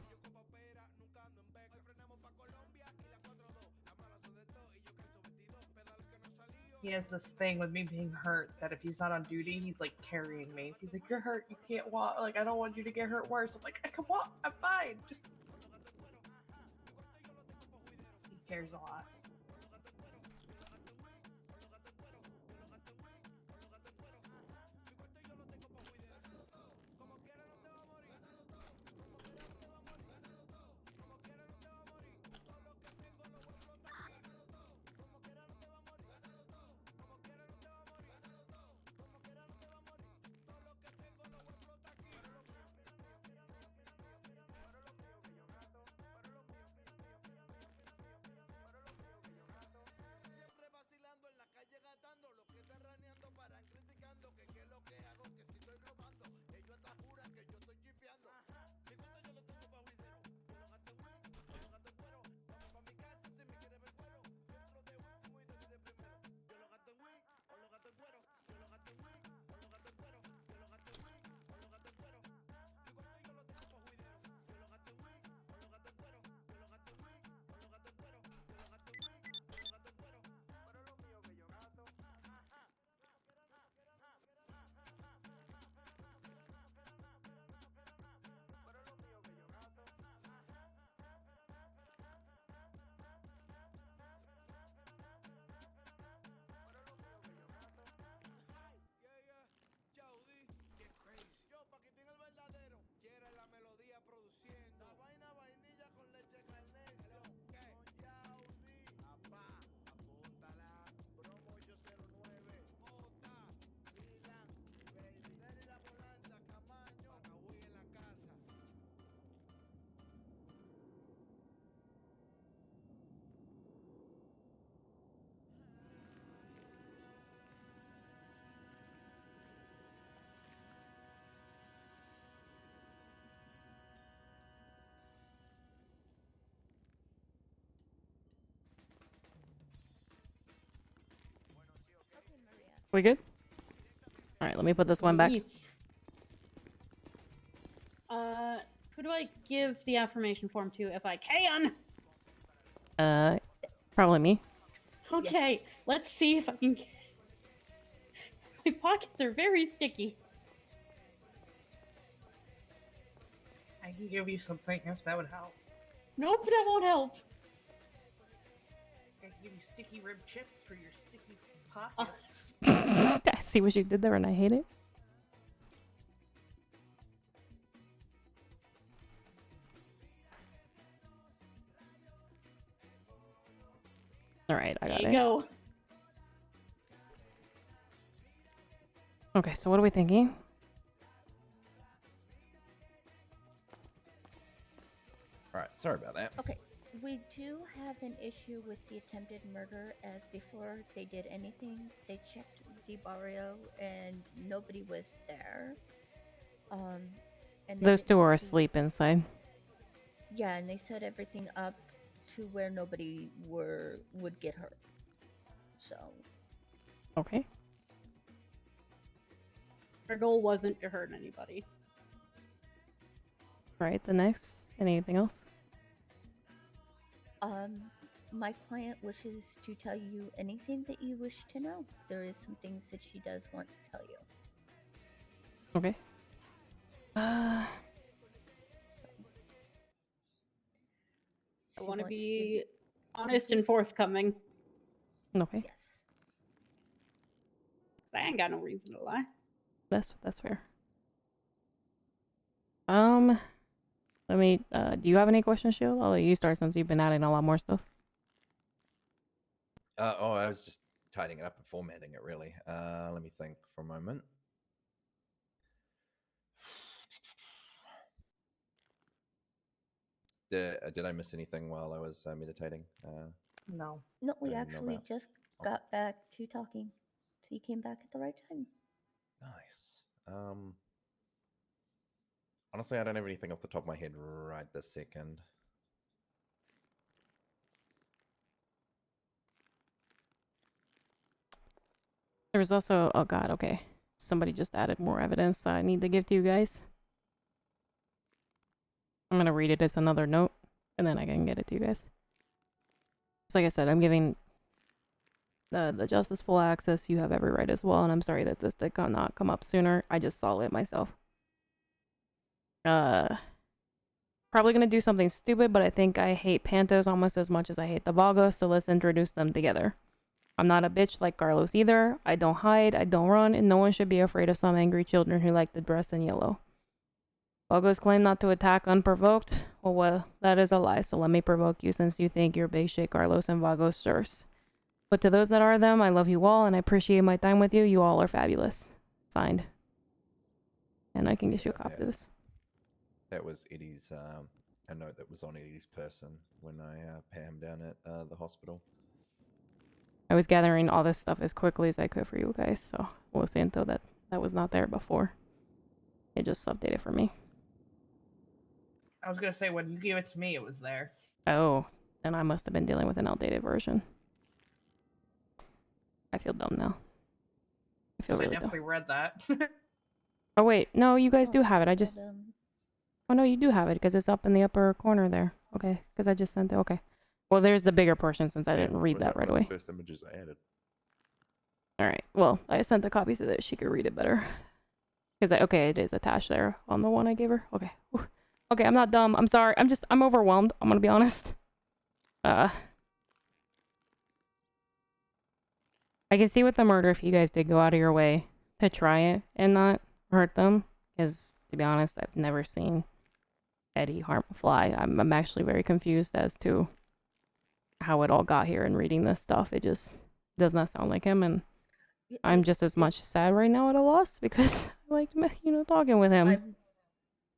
He has this thing with me being hurt that if he's not on duty, he's like carrying me. He's like, "You're hurt. You can't walk. Like, I don't want you to get hurt worse." I'm like, "I can walk. I'm fine." Just he cares a lot. We good? All right, let me put this one back. Yes. Who do I give the affirmation form to if I can? Probably me. Okay, let's see if I can get... My pockets are very sticky. I can give you something if that would help. Nope, that won't help. I can give you sticky rib chips for your sticky Uh, pockets. I see what you did there, and I hate it. All right, I got there it. you go. Okay, so what are we thinking? All right, sorry about that. Okay, we do have an issue with the attempted murder, as before they did anything, they checked the barrio and nobody was there. And they Those two didn't are see- asleep inside. Yeah, and they set everything up to where nobody would get hurt. So Okay. Our goal wasn't to hurt anybody. All right, the next. Anything else? my client wishes to tell you anything that you wish to know. There is some things that she does want to tell you. Okay. I She want to wants be honest and forthcoming. Okay. Yes. Because I ain't got no reason to lie. That's fair. Let me. Do you have any questions, Shield? I'll let you start since you've been adding a lot more stuff. I was just tidying it up and formatting it, really. Let me think for a moment. Did I miss anything while I was meditating? No. No, we Didn't know actually about- just got back to talking. So you came back at the right time. Nice. Honestly, I don't have anything off the top of my head right this second. There was also, oh god, okay. Somebody just added more evidence I need to give to you guys. I'm gonna read it as another note, and then I can get it to you guys. So like I said, I'm giving the justice full access. You have every right as well, and I'm sorry that this did not come up sooner. I just saw it myself. Probably gonna do something stupid, but I think I hate Pantos almost as much as I hate the Vagos, so let's introduce them together. I'm not a bitch like Carlos either. I don't hide, I don't run, and no one should be afraid of some angry children who like to dress in yellow. Vagos claim not to attack unprovoked. Well, that is a lie, so let me provoke you since you think you're big shit Carlos and Vagos sirs. But to those that are them, I love you all, and I appreciate my time with you. You all are fabulous. Signed. And I can get you a copy of this. That was Eddie's, a note that was on Eddie's person when I pay him down at the hospital. I was gathering all this stuff as quickly as I could for you guys, so we'll see until that was not there before. It just updated for me. I was gonna say when you gave it to me, it was there. Oh, then I must have been dealing with an outdated version. I feel dumb now. I feel I really dumb. definitely read that. Oh wait, no, you guys do have it. I just... Um, Oh no, you do have it because it's up in the upper corner there. Okay, because I just sent it. Okay. Well, there's the bigger portion since I didn't read Was that right one of away. the first images I added. All right. Well, I sent the copy so that she could read it better. Because okay, it is attached there on the one I gave her. Okay. Whew. Okay, I'm not dumb. I'm sorry. I'm overwhelmed. I'm gonna be honest. I can see with the murder if you guys did go out of your way to try it and not hurt them. Because to be honest, I've never seen Eddie harm a fly. I'm actually very confused as to how it all got here and reading this stuff. It just does not sound like him, and I'm just as much sad right now at a loss because I liked, talking with him. I'm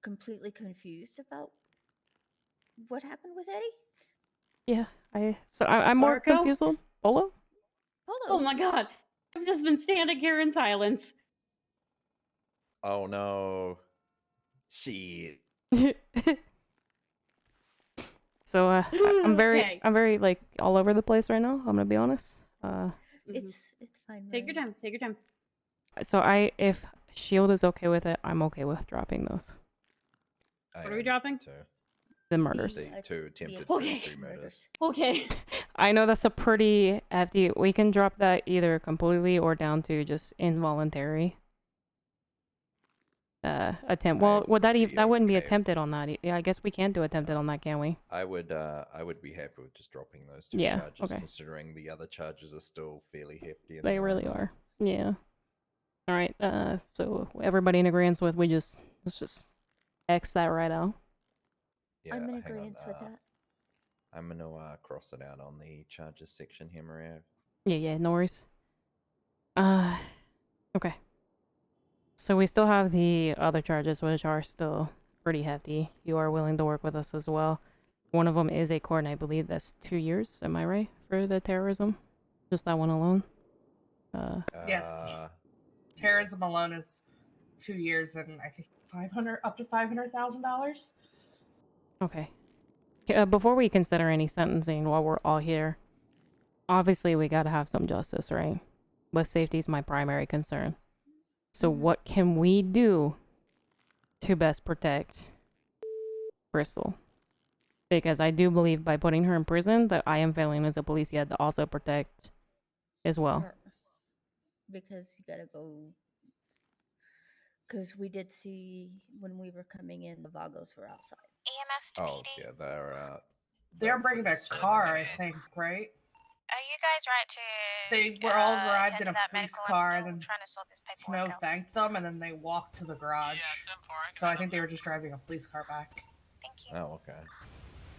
completely confused about what happened with Eddie. Yeah, I'm more Marco? confused. Polo? Oh my god. I've just been standing here in silence. Oh no. Shit. So I'm Okay. very like all over the place right now. I'm gonna be honest. It's It's fine. Take your Maria. time. Take your time. So if Shield is okay with it, I'm okay with dropping those. What are we dropping? Too. The murders. The two attempted Okay. first-degree murders. Okay. I know that's a pretty hefty. We can drop that either completely or down to just involuntary. Attempt. Well, would that that wouldn't be attempted on that? Yeah, I guess we can do attempted on that, can we? I would be happy with just dropping those two Yeah, charges, okay. considering the other charges are still fairly hefty. They really are. Yeah. All right. So everybody in agreement with let's just X that right out. Yeah, I'm in hang on, agreement with that. I'm gonna cross it out on the charges section here, Maria. Yeah, no worries. Okay. So we still have the other charges, which are still pretty hefty. You are willing to work with us as well. One of them is a court, and I believe that's 2 years. Am I right for the terrorism? Just that one alone. Yes. Terrorism alone is 2 years and I think up to $500,000. Okay. Before we consider any sentencing while we're all here, obviously we gotta have some justice, right? But safety is my primary concern. So what can we do to best protect Crystal? Because I do believe by putting her in prison that I am failing as a police yet to also protect as well. Her. Because you gotta go. Because we did see when we were coming in, the Vagos were outside. EMS to Oh, PD. yeah, they're out. They're bringing a car, I think, right? Are you guys right to? They were all arrived attend in a that police medical? car, I'm and still then trying to sort this Snow paperwork out. thanked them, and then they walked to the garage. So I think they were just driving a police car back. Thank you. Oh, okay.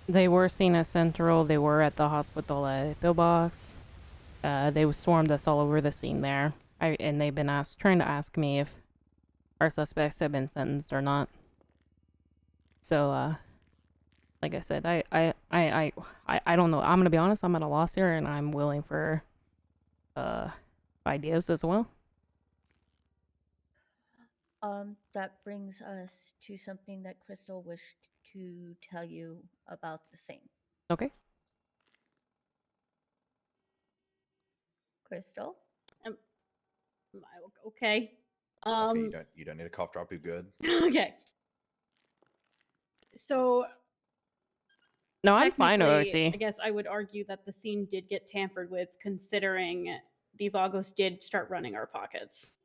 They were seen at Central. They were at the hospital at Pillbox. They swarmed us all over the scene there. And they've been trying to ask me if our suspects have been sentenced or not. So, like I said, I don't know. I'm gonna be honest. I'm at a loss here, and I'm willing for ideas as well. That brings us to something that Crystal wished to tell you about the same. Okay. Crystal? Okay. Okay, you don't need a cough drop. You're good. Okay. So. No, I'm fine, technically, OC. I guess I would argue that the scene did get tampered with, considering the Vagos did start running our pockets.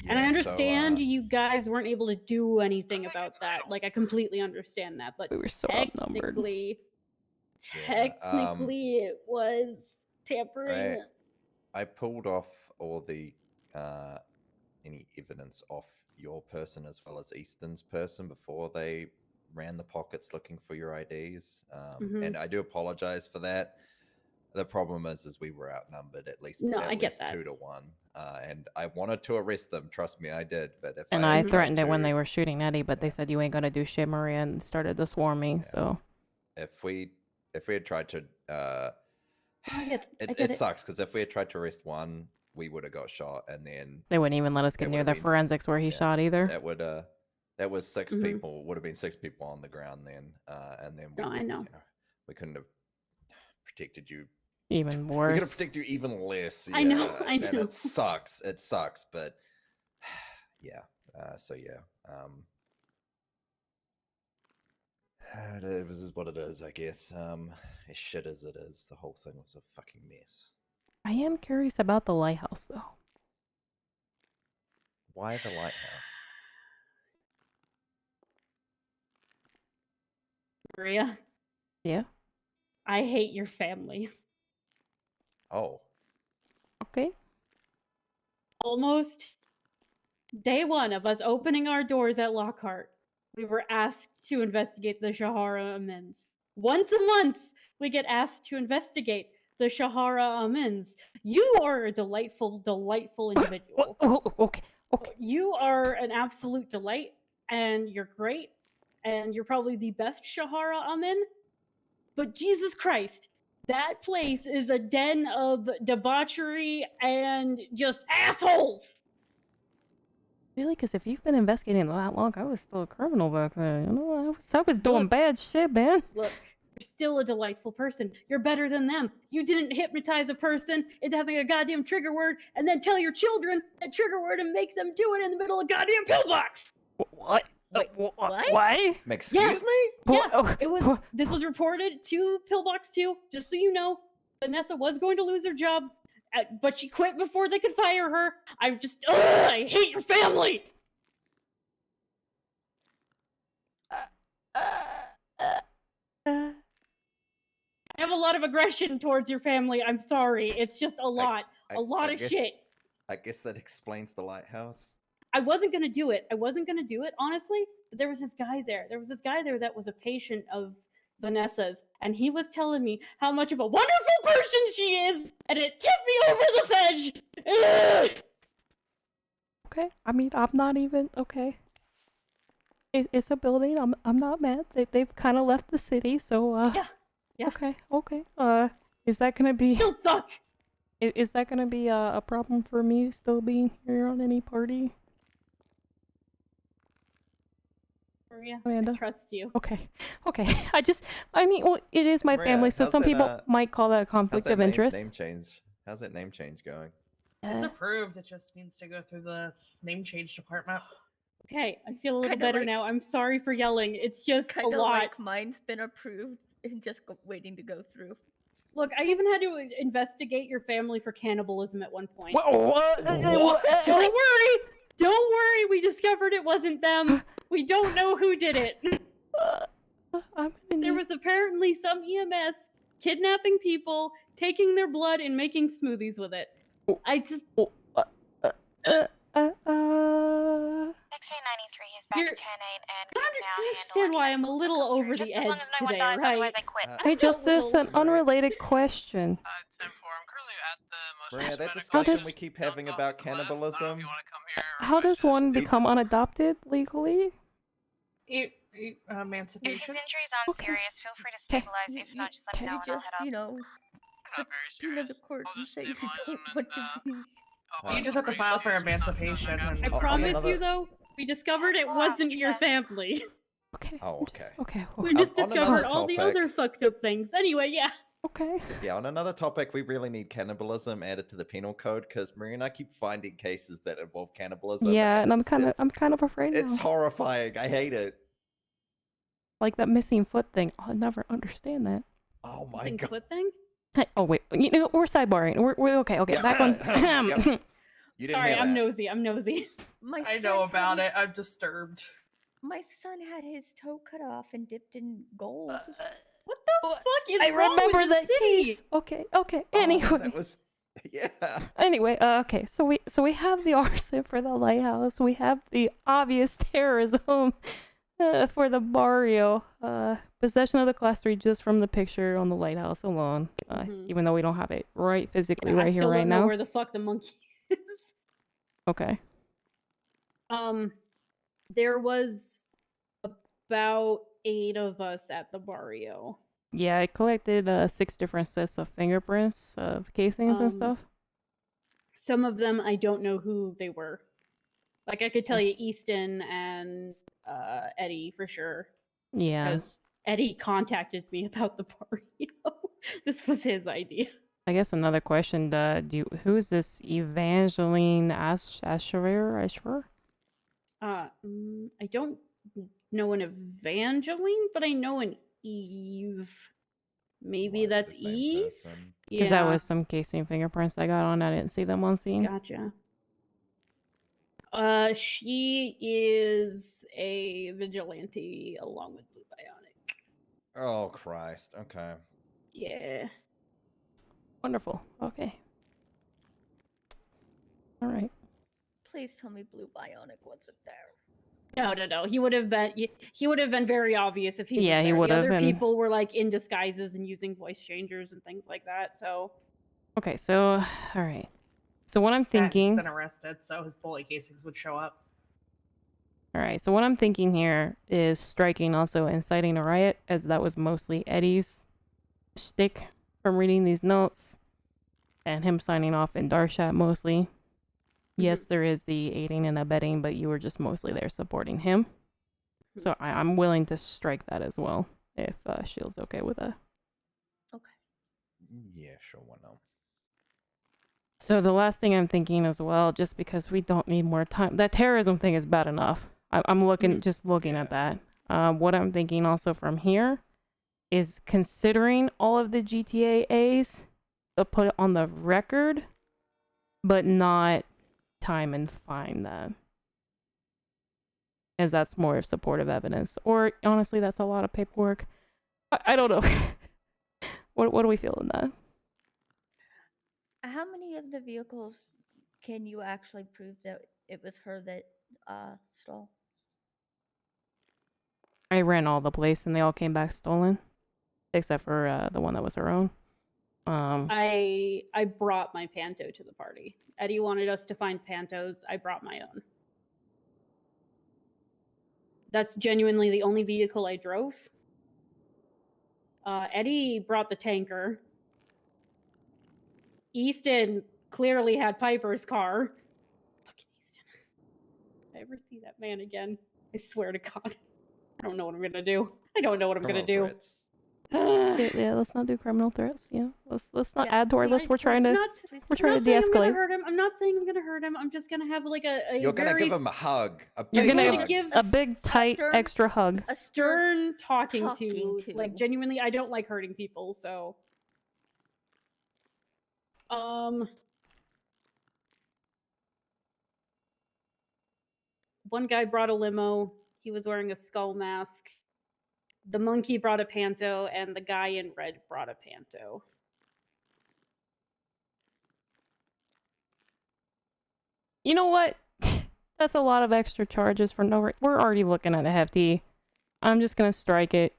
Yeah, and I understand so, you guys weren't able to do anything about that. Like, I completely understand that. But we were so outnumbered. Technically, it was tampering. I pulled off all the any evidence off your person as well as Easton's person before they ran the pockets looking for your IDs. And I do apologize for that. The problem is we were outnumbered at least 2 to 1. And I wanted to arrest them. Trust me, I did. But if I threatened it when they were shooting Eddie, but they said you ain't gonna do shit, Maria, and started to swarm me. So if we had tried to, it it sucks because if we had tried to arrest one, we would have got shot, and then they wouldn't even let us get near the forensics where he shot either. That was 6 people. Would have been 6 people on the ground then, and then I know. We couldn't have protected you. Even worse. We could have protected you even less. Yeah, I know. And it sucks. It sucks, but yeah. It is what it is, I guess. As shit as it is, the whole thing was a fucking mess. I am curious about the lighthouse, though. Why the lighthouse? Maria? Yeah? I hate your family. Oh. Okay. Almost day one of us opening our doors at Lockhart, we were asked to investigate the Shahara amends. Once a month, we get asked to investigate the Shahara amends. You are a delightful, delightful individual. Okay. You are an absolute delight, and you're great, and you're probably the best Shahara Amen. But Jesus Christ, that place is a den of debauchery and just assholes! Really? Because if you've been investigating that long, I was still a criminal back then. You know, I was doing bad shit, man. Look, You're still a delightful person. You're better than them. You didn't hypnotize a person into having a goddamn trigger word and then tell your children that trigger word and make them do it in the middle of a goddamn pillbox. What? Wait, what? Why? Excuse me? Yeah, it was. This was reported to Pillbox 2. Just so you know, Vanessa was going to lose her job, but she quit before they could fire her. I hate your family. I have a lot of aggression towards your family. I'm sorry. It's just a lot. I of guess- shit. I guess that explains the lighthouse. I wasn't gonna do it. Honestly. But there was this guy there. That was a patient of Vanessa's, and he was telling me how much of a wonderful person she is, and it tipped me over the edge. Ugh! Okay. I mean, I'm not even okay. It's a building. I'm not mad. They've kind of left the city, so Yeah. Okay. Is that gonna be? Still suck. Is that gonna be a problem for me still being here on any party? Maria, Amanda? I trust you. Okay. I mean, well, it is my Maria, family, so how's some that, people might call that a How's conflict that of interest. name change? How's that name change going? It's approved. It just needs to go through the name change department. Okay, I feel a little Kinda better like- now. I'm sorry for yelling. It's just a Kind of lot. like mine's been approved and just waiting to go through. Look, I even had to investigate your family for cannibalism at one point. What? Don't worry. We discovered it wasn't them. We don't know who did it. There was apparently some EMS kidnapping people, taking their blood, and making smoothies with it. I just. X-ray 93 is back Dear- at 10-8 and You can now handle understand why I'm a little over the just as long edge as no one today, dies, right? otherwise I quit. Hey, Justice, an unrelated question. 10-4, I'm currently at the most Maria, that medical discussion does- we keep having about cannibalism. How does one become unadopted legally? Emancipation. If his injuries aren't serious, feel free to stabilize. If not, just let me know You and I'll just, head out. subpoena the court and say you don't want to be. You just have to file for emancipation. I And promise another- you, though, we discovered it wasn't your family. Oh, okay. Okay. We just On another discovered all the topic- other fucked up things. Anyway, yeah. Okay. Yeah, on another topic, we really need cannibalism added to the penal code because Maria and I keep finding cases that involve cannibalism. Yeah, and I'm it's- kind of afraid It's now. horrifying. I hate it. Like that missing foot thing. I'll never understand that. Oh my Missing god. foot thing? Hey, oh wait, you know, we're sidebarring. We're okay. Okay, Yeah. back on. Yep. You didn't Sorry, hear I'm that. nosy. My I son know had about his- it. I'm disturbed. My son had his toe cut off and dipped in gold. What the fuck is I wrong remember with that the city? case. Okay. Oh, Anyway. that was yeah. Anyway, okay. So we have the arson for the lighthouse. We have the obvious terrorism for the barrio. Possession of the class 3 just from the picture on the lighthouse alone. Even though we don't have it right physically I right still here right don't know now. where the fuck the monkey is. Okay. There was about 8 of us at the barrio. Yeah, I collected 6 different sets of fingerprints of casings and stuff. Some of them I don't know who they were. Like I could tell you Easton and Eddie for sure. Yeah. Because Eddie contacted me about the barrio. This was his idea. I guess another question, who is this Evangeline Ashver? I don't know an Evangeline, but I know an Eve. Maybe Like that's the same Eve? person. Because that was some casing fingerprints I got on. I didn't see them on scene. Gotcha. She is a vigilante along with Blue Bionic. Oh Christ. Okay. Yeah. Wonderful. Okay. All right. Please tell me Blue Bionic wasn't there. No. He would have been very obvious if he was Yeah, there. he would The have, other and- people were like in disguises and using voice changers and things like that. So Okay, so all right. So what I'm He's thinking. been arrested, so his bullet casings would show up. All right, so what I'm thinking here is striking also inciting a riot, as that was mostly Eddie's shtick from reading these notes, and him signing off in Darshat mostly. Yes, there is the aiding and abetting, but you were just mostly there supporting him. So I'm willing to strike that as well, if Shield's okay with that. Okay. Yeah, sure, why not? So the last thing I'm thinking as well, just because we don't need more time, that terrorism thing is bad enough. I'm looking, just looking at that. What I'm thinking also from here is considering all of the GTAs to put it on the record, but not time and fine that. As that's more of supportive evidence. Or honestly, that's a lot of paperwork. I don't know. What do we feel in that? How many of the vehicles can you actually prove that it was her that stole? I ran all the place and they all came back stolen, except for the one that was her own. I brought my Panto to the party. Eddie wanted us to find Pantos. I brought my own. That's genuinely the only vehicle I drove. Eddie brought the tanker. Easton clearly had Piper's car. Fucking Easton. If I ever see that man again, I swear to God, I don't know what I'm gonna do. I don't know what I'm gonna do. Threats. yeah, let's not do criminal threats. Yeah, let's not add to our list. We're trying to I'm de-escalate. I'm not saying I'm gonna hurt him. I'm just gonna have like a You're gonna very give him a hug. You're Big gonna hug. give a big, tight, stern- extra hug. a stern talking talking to. Like genuinely, I don't like hurting people. So, one guy brought a limo. He was wearing a skull mask. The monkey brought a Panto, and the guy in red brought a Panto. You know what? That's a lot of extra charges for no. We're already looking at a hefty. I'm just gonna strike it.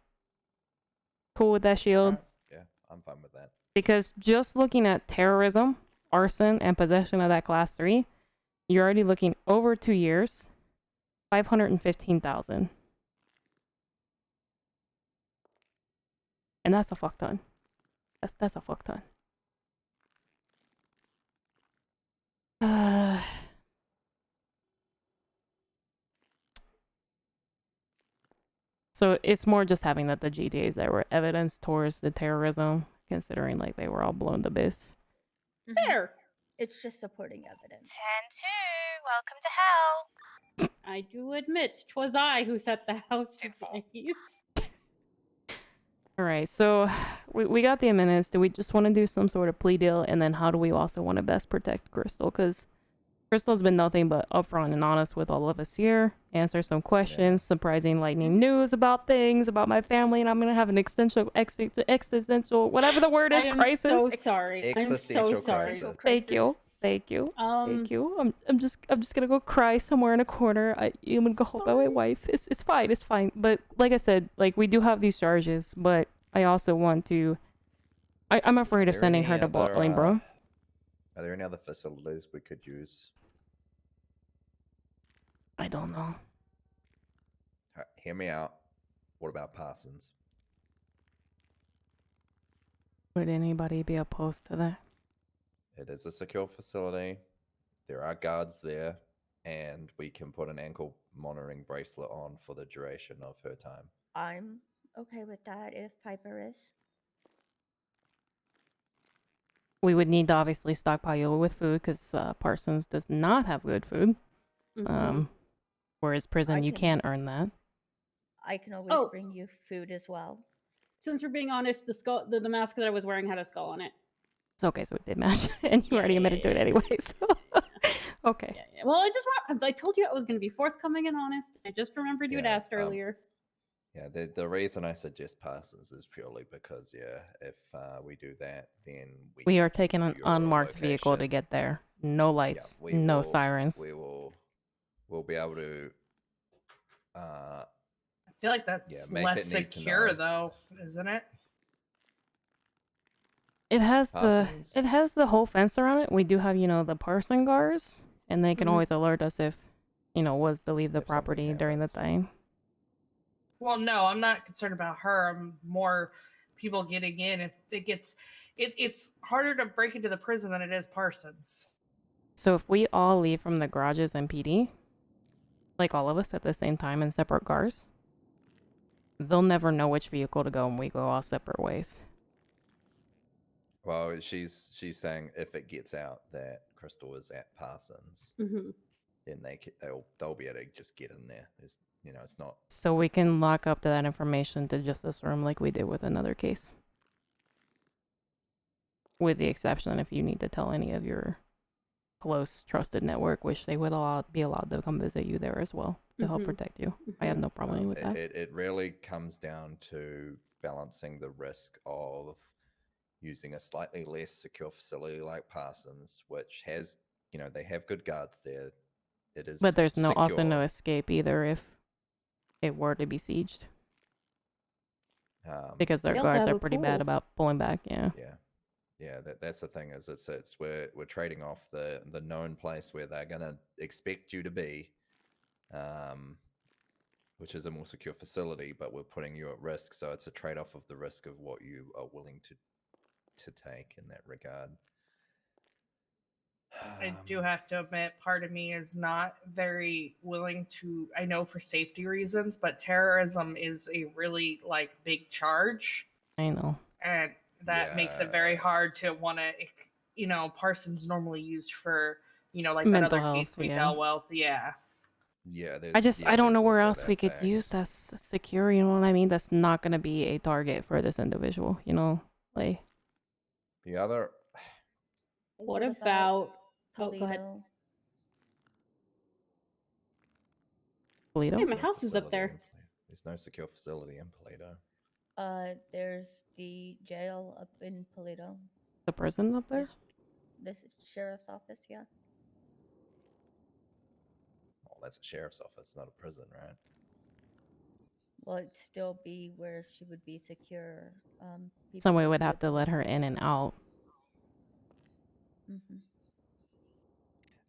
Cool with that, Shield? Yeah, I'm fine with that. Because just looking at terrorism, arson, and possession of that class 3, you're already looking over 2 years, 515,000. And that's a fuck ton. That's a fuck ton. So it's more just having that the GTAs that were evidence towards the terrorism, considering like they were all blown to bits. Fair. It's just supporting evidence. 10-2, welcome to hell. I do admit, 'twas I who set the house ablaze. All right, so we got the amendments. Do we just want to do some sort of plea deal, and then how do we also want to best protect Crystal? Because Crystal's been nothing but upfront and honest with all of us here. Answer some questions, surprising lightning news about things, about my family, and I'm gonna have an existential, whatever the word is, crisis. I'm so sorry. I'm so sorry. Thank you. Thank you. Thank you. I'm just gonna go cry somewhere in a corner. I'm gonna go home by my wife. It's fine. It's fine. But like I said, like we do have these charges, but I also want to. I'm afraid of sending her to Bolingbroke. Are there any other facilities we could use? I don't know. Hear me out. What about Parsons? Would anybody be opposed to that? It is a secure facility. There are guards there, and we can put an ankle monitoring bracelet on for the duration of her time. I'm okay with that if Piper is. We would need to obviously stockpile you with food because Parsons does not have good food. Whereas prison, you can't earn that. I can always bring you food as well. Since we're being honest, the mask that I was wearing had a skull on it. It's okay, so it did match, and you already admitted to it anyway. So okay. Yeah. Well, I told you I was going to be forthcoming and honest. I just remembered you had asked earlier. Yeah, the reason I suggest Parsons is purely because, if we do that, then we are taking an unmarked vehicle to get there. No lights, no sirens. We'll be able to. I feel like that's make less it need to secure, know. though, isn't it? It has Parsons. the whole fence around it. We do have the Parson guards, and they can always alert us if was to leave the property during the thing. Well, no, I'm not concerned about her. I'm more people getting in. If it gets, it's harder to break into the prison than it is Parsons. So if we all leave from the garages and PD, like all of us at the same time in separate cars, they'll never know which vehicle to go when we go all separate ways. Well, she's saying if it gets out that Crystal is at Parsons, Mm-hmm. then they'll be able to just get in there. There's, it's not. So we can lock up to that information to just this room like we did with another case. With the exception if you need to tell any of your close trusted network, which they would be allowed to come visit you there as well to help protect you. I have no problem with that. It really comes down to balancing the risk of using a slightly less secure facility like Parsons, which has, they have good guards there. It is, but there's also secure. no escape either if it were to be sieged, because their guards are pretty bad about pulling back. Yeah. That's the thing, is it's we're trading off the known place where they're gonna expect you to be, which is a more secure facility, but we're putting you at risk. So it's a trade-off of the risk of what you are willing to take in that regard. I do have to admit, part of me is not very willing to, I know for safety reasons, but terrorism is a really big charge. I know. And that makes it very hard to want to, Parsons normally used for, that mental other health, case we yeah. dealt with. Yeah. Yeah, I don't know where else we could use that's secure, you know what I mean? That's not going to be a target for this individual, like. The other. What about Polito? go ahead. Polito? Hey, my house is up there. There's no secure facility in Polito. There's the jail up in Polito. The prison up there? This sheriff's office, yeah. Oh, that's a sheriff's office, not a prison, right? Well, it'd still be where she would be secure. Somebody would have to let her in and out. Mm-hmm.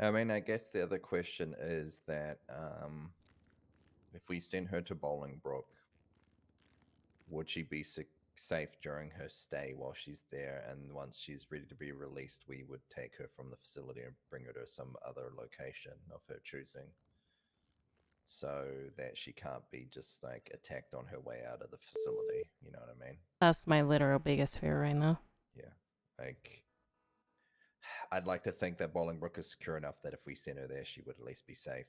I mean, I guess the other question is that if we send her to Bolingbrook, would she be safe during her stay while she's there? And once she's ready to be released, we would take her from the facility and bring her to some other location of her choosing, so that she can't be just attacked on her way out of the facility. You know what I mean? That's my literal biggest fear right now. Yeah. I'd like to think that Bolingbrook is secure enough that if we send her there, she would at least be safe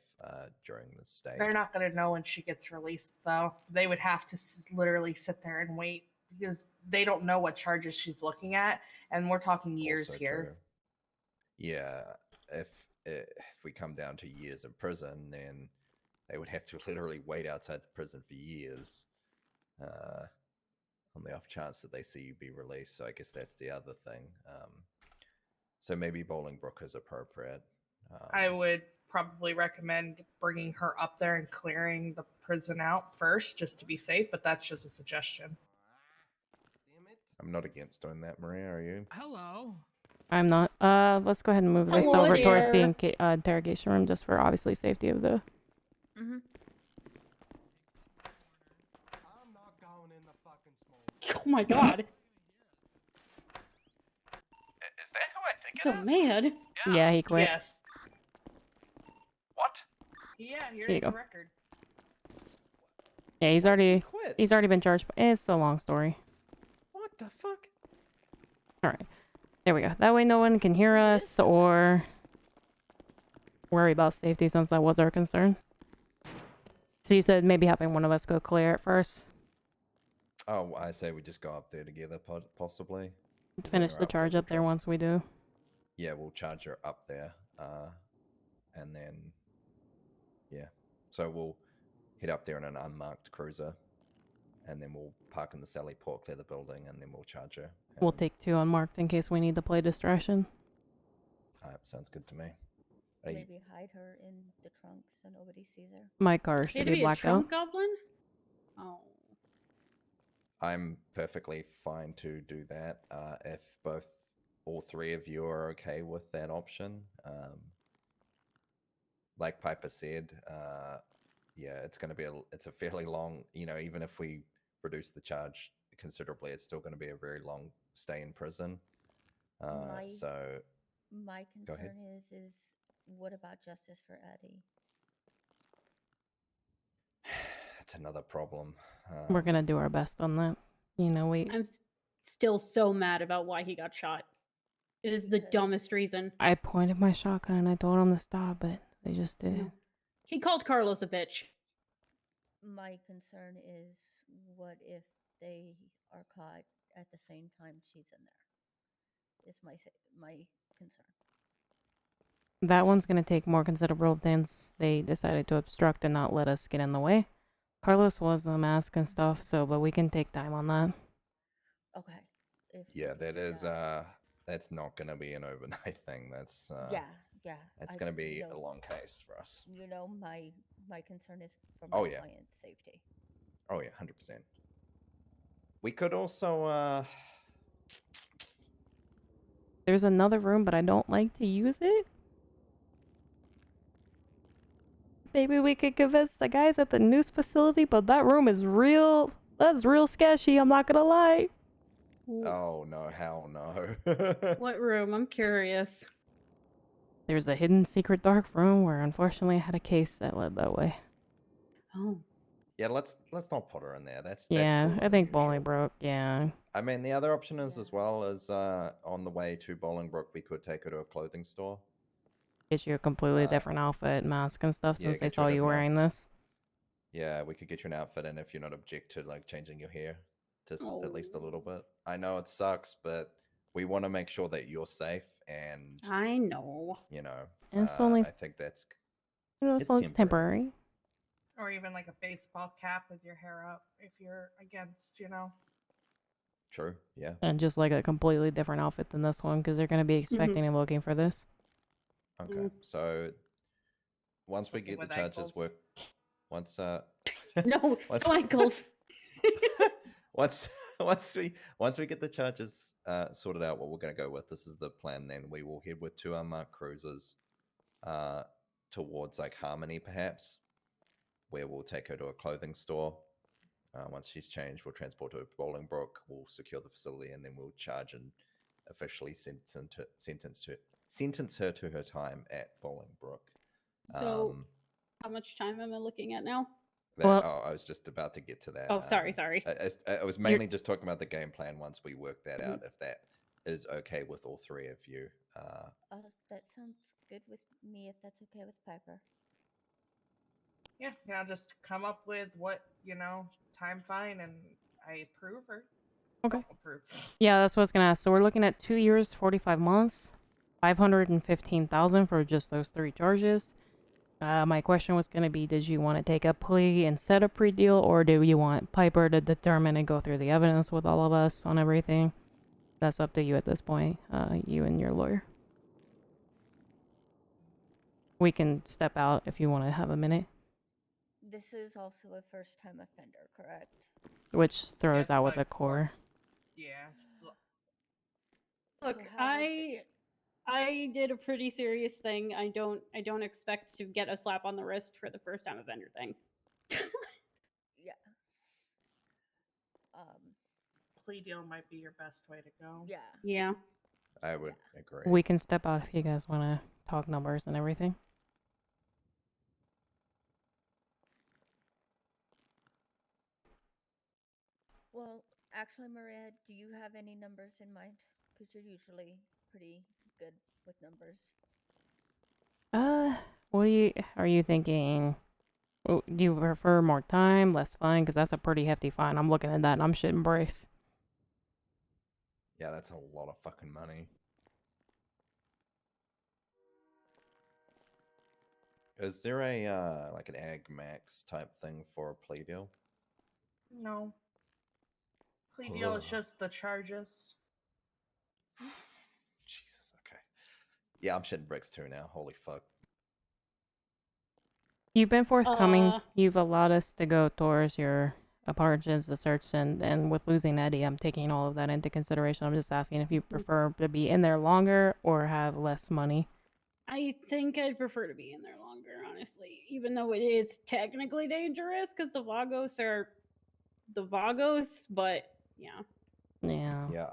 during the stay. They're not going to know when she gets released, though. They would have to literally sit there and wait because they don't know what charges she's looking at, and we're talking years Also here. true. Yeah, if we come down to years in prison, then they would have to literally wait outside the prison for years on the off chance that they see you be released. So I guess that's the other thing. So maybe Bolingbrook is appropriate. I would probably recommend bringing her up there and clearing the prison out first, just to be safe, but that's just a suggestion. I'm not against doing that, Maria, are you? Hello. I'm not. Let's go ahead and move this Hello over towards the there. interrogation room, just for obviously safety of the. Mm-hmm. Oh my god. Is that who I think it So is? mad. Yeah, he quit. Yes. What? Yeah, Here you here's the go. record. Yeah, he's already been charged. It's a long story. What the fuck? All right, there we go. That way, no one can hear us or worry about safety, since that was our concern. So you said maybe having one of us go clear it first. Oh, I say we just go up there together, possibly. Finish the charge up there once we do. Yeah, we'll charge her up there, and then so we'll head up there in an unmarked cruiser, and then we'll park in the Sally Port, clear the building, and then we'll charge her. We'll take 2 unmarked in case we need to play distraction. Sounds good to me. Maybe hide her in the trunk so nobody sees her. My car should be blacked a trunk out. goblin? Oh. I'm perfectly fine to do that if all three of you are okay with that option. Like Piper said, it's going to be it's a fairly long, even if we reduce the charge considerably, it's still going to be a very long stay in prison. My Go ahead. concern is what about justice for Addie? That's another problem. We're gonna do our best on that. You know, I'm still so mad about why he got shot. It is the dumbest reason. I pointed my shotgun and I told them to stop, but they just didn't. No. He called Carlos a bitch. My concern is, what if they are caught at the same time she's in there? Is my concern. That one's gonna take more considerable since they decided to obstruct and not let us get in the way. Carlos was a mask and stuff, so but we can take time on that. Okay. If Yeah, we that do is that's not gonna be an overnight thing. That's yeah. That's I- gonna be you a know, long case for us. You know, my concern is for my Oh yeah. client's safety. Oh yeah, 100%. We could also There's another room, but I don't like to use it. Maybe we could convince the guys at the news facility, but that room is real. That's real sketchy. I'm not gonna lie. Oh no, hell no. What room? I'm curious. There's a hidden secret dark room where unfortunately I had a case that led that way. Oh. Yeah, let's not put her in there. That's Yeah, cruel I and think unusual. Bolingbroke, yeah. I mean, the other option is as well as on the way to Bolingbroke, we could take her to a clothing store. Get you a completely different outfit, mask and stuff yeah, since they get you a saw you different wearing this. Yeah, we could get you an outfit, and if you're not object to like changing your hair, just at least a little Oh. bit. I know it sucks, but we want to make sure that you're safe, and I know. you know, And it's only, I think that's it's only temporary. Or even like a baseball cap with your hair up if you're against, you know. True. Yeah. And just like a completely different outfit than this one because they're going to be expecting and looking for this. Okay. So once we Something get the with charges ankles. work, once No, once, no ankles. once we get the charges sorted out, what we're going to go with, this is the plan. Then we will head with 2 unmarked cruisers towards like Harmony, perhaps, where we'll take her to a clothing store. Once she's changed, we'll transport her to Bolingbroke. We'll secure the facility, and then we'll charge and officially sentence her to her time at Bolingbroke. So, how much time am I looking at now? I was just about to get to that. Oh, sorry. I was mainly just talking about the game plan once we work that out, if that is okay with all 3 of you. That sounds good with me if that's okay with Piper. Yeah, just come up with what, you know, time fine, and I approve or Okay. don't approve. Yeah, that's what I was going to ask. So we're looking at 2 years, 45 months, 515,000 for just those 3 charges. My question was going to be, did you want to take a plea instead of pre-deal, or do you want Piper to determine and go through the evidence with all of us on everything? That's up to you at this point, you and your lawyer. We can step out if you want to have a minute. This is also a first-time offender, correct? Which throws Yes, out with but a core. Yeah. Look, I did a pretty serious thing. I don't expect to get a slap on the wrist for the first time offender thing. Yeah. Plea deal might be your best way to go. Yeah. Yeah. I would agree. We can step out if you guys want to talk numbers and everything. Well, actually, Maria, do you have any numbers in mind? Because you're usually pretty good with numbers. What are you thinking? Do you prefer more time, less fine? Because that's a pretty hefty fine. I'm looking at that and I'm shitting brace. Yeah, that's a lot of fucking money. Is there a like an ag max type thing for a plea deal? No. Plea deal is just the charges. Jesus, okay. Yeah, I'm shitting bricks too now. Holy fuck. You've been forthcoming. You've allowed us to go towards your apartments, the search, and with losing Eddie, I'm taking all of that into consideration. I'm just asking if you prefer to be in there longer or have less money. I think I'd prefer to be in there longer, honestly, even though it is technically dangerous because the Vagos are the Vagos, but yeah. Yeah. Yeah,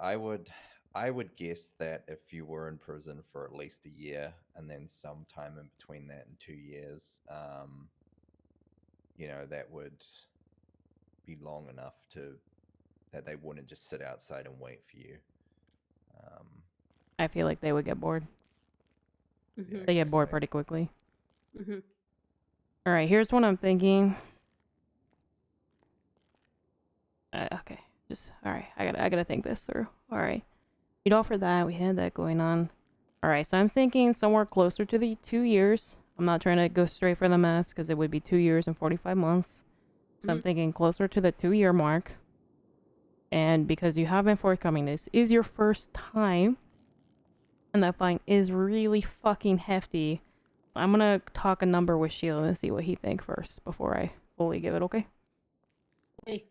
I would guess that if you were in prison for at least a year and then some time in between that and 2 years, you know, that would be long enough that they wouldn't just sit outside and wait for you. I feel like they would get bored. Mhm. They get bored exactly. pretty quickly. Mhm. All right, here's what I'm thinking. Okay, just all right. I gotta think this through. All right, we'd offer that. We had that going on. All right, so I'm thinking somewhere closer to the 2 years. I'm not trying to go straight for the mass because it would be 2 years and 45 months. So I'm thinking closer to the 2-year mark. And because you have been forthcoming, this is your first time, and that fine is really fucking hefty. I'm gonna talk a number with Sheila and see what he thinks first before I fully give it. Okay? Hey.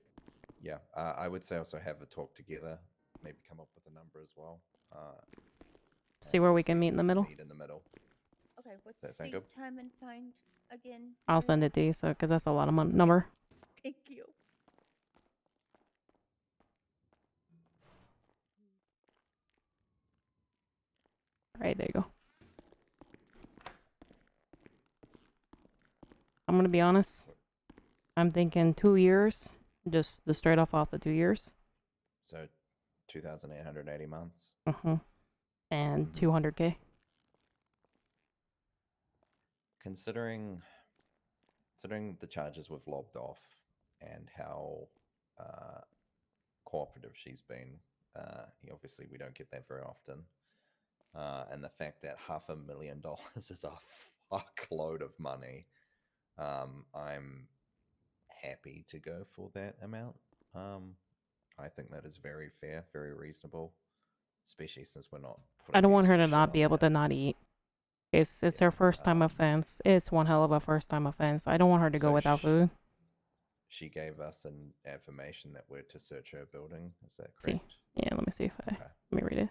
Yeah, I would say also have a talk together. Maybe come up with a number as well. See where we can meet in the middle. Meet in the middle. Okay, what's Does that sound the good? time and find again? I'll send it to you, so because that's a lot of number. Thank you. All right, there you go. I'm gonna be honest. I'm thinking 2 years, just the straight off the 2 years. So 2,880 months. And 200K. Considering the charges we've lobbed off and how cooperative she's been, obviously we don't get that very often, and the fact that $500,000 is a fuckload of money, I'm happy to go for that amount. I think that is very fair, very reasonable, especially since we're not putting I don't want her extra to shit not on be able there. to not eat. It's her first time offense. It's one hell of a first time offense. I don't want her to go So without food. She gave us an affirmation that we're to search her building. Is that See, correct? yeah. Let me see if let me read it.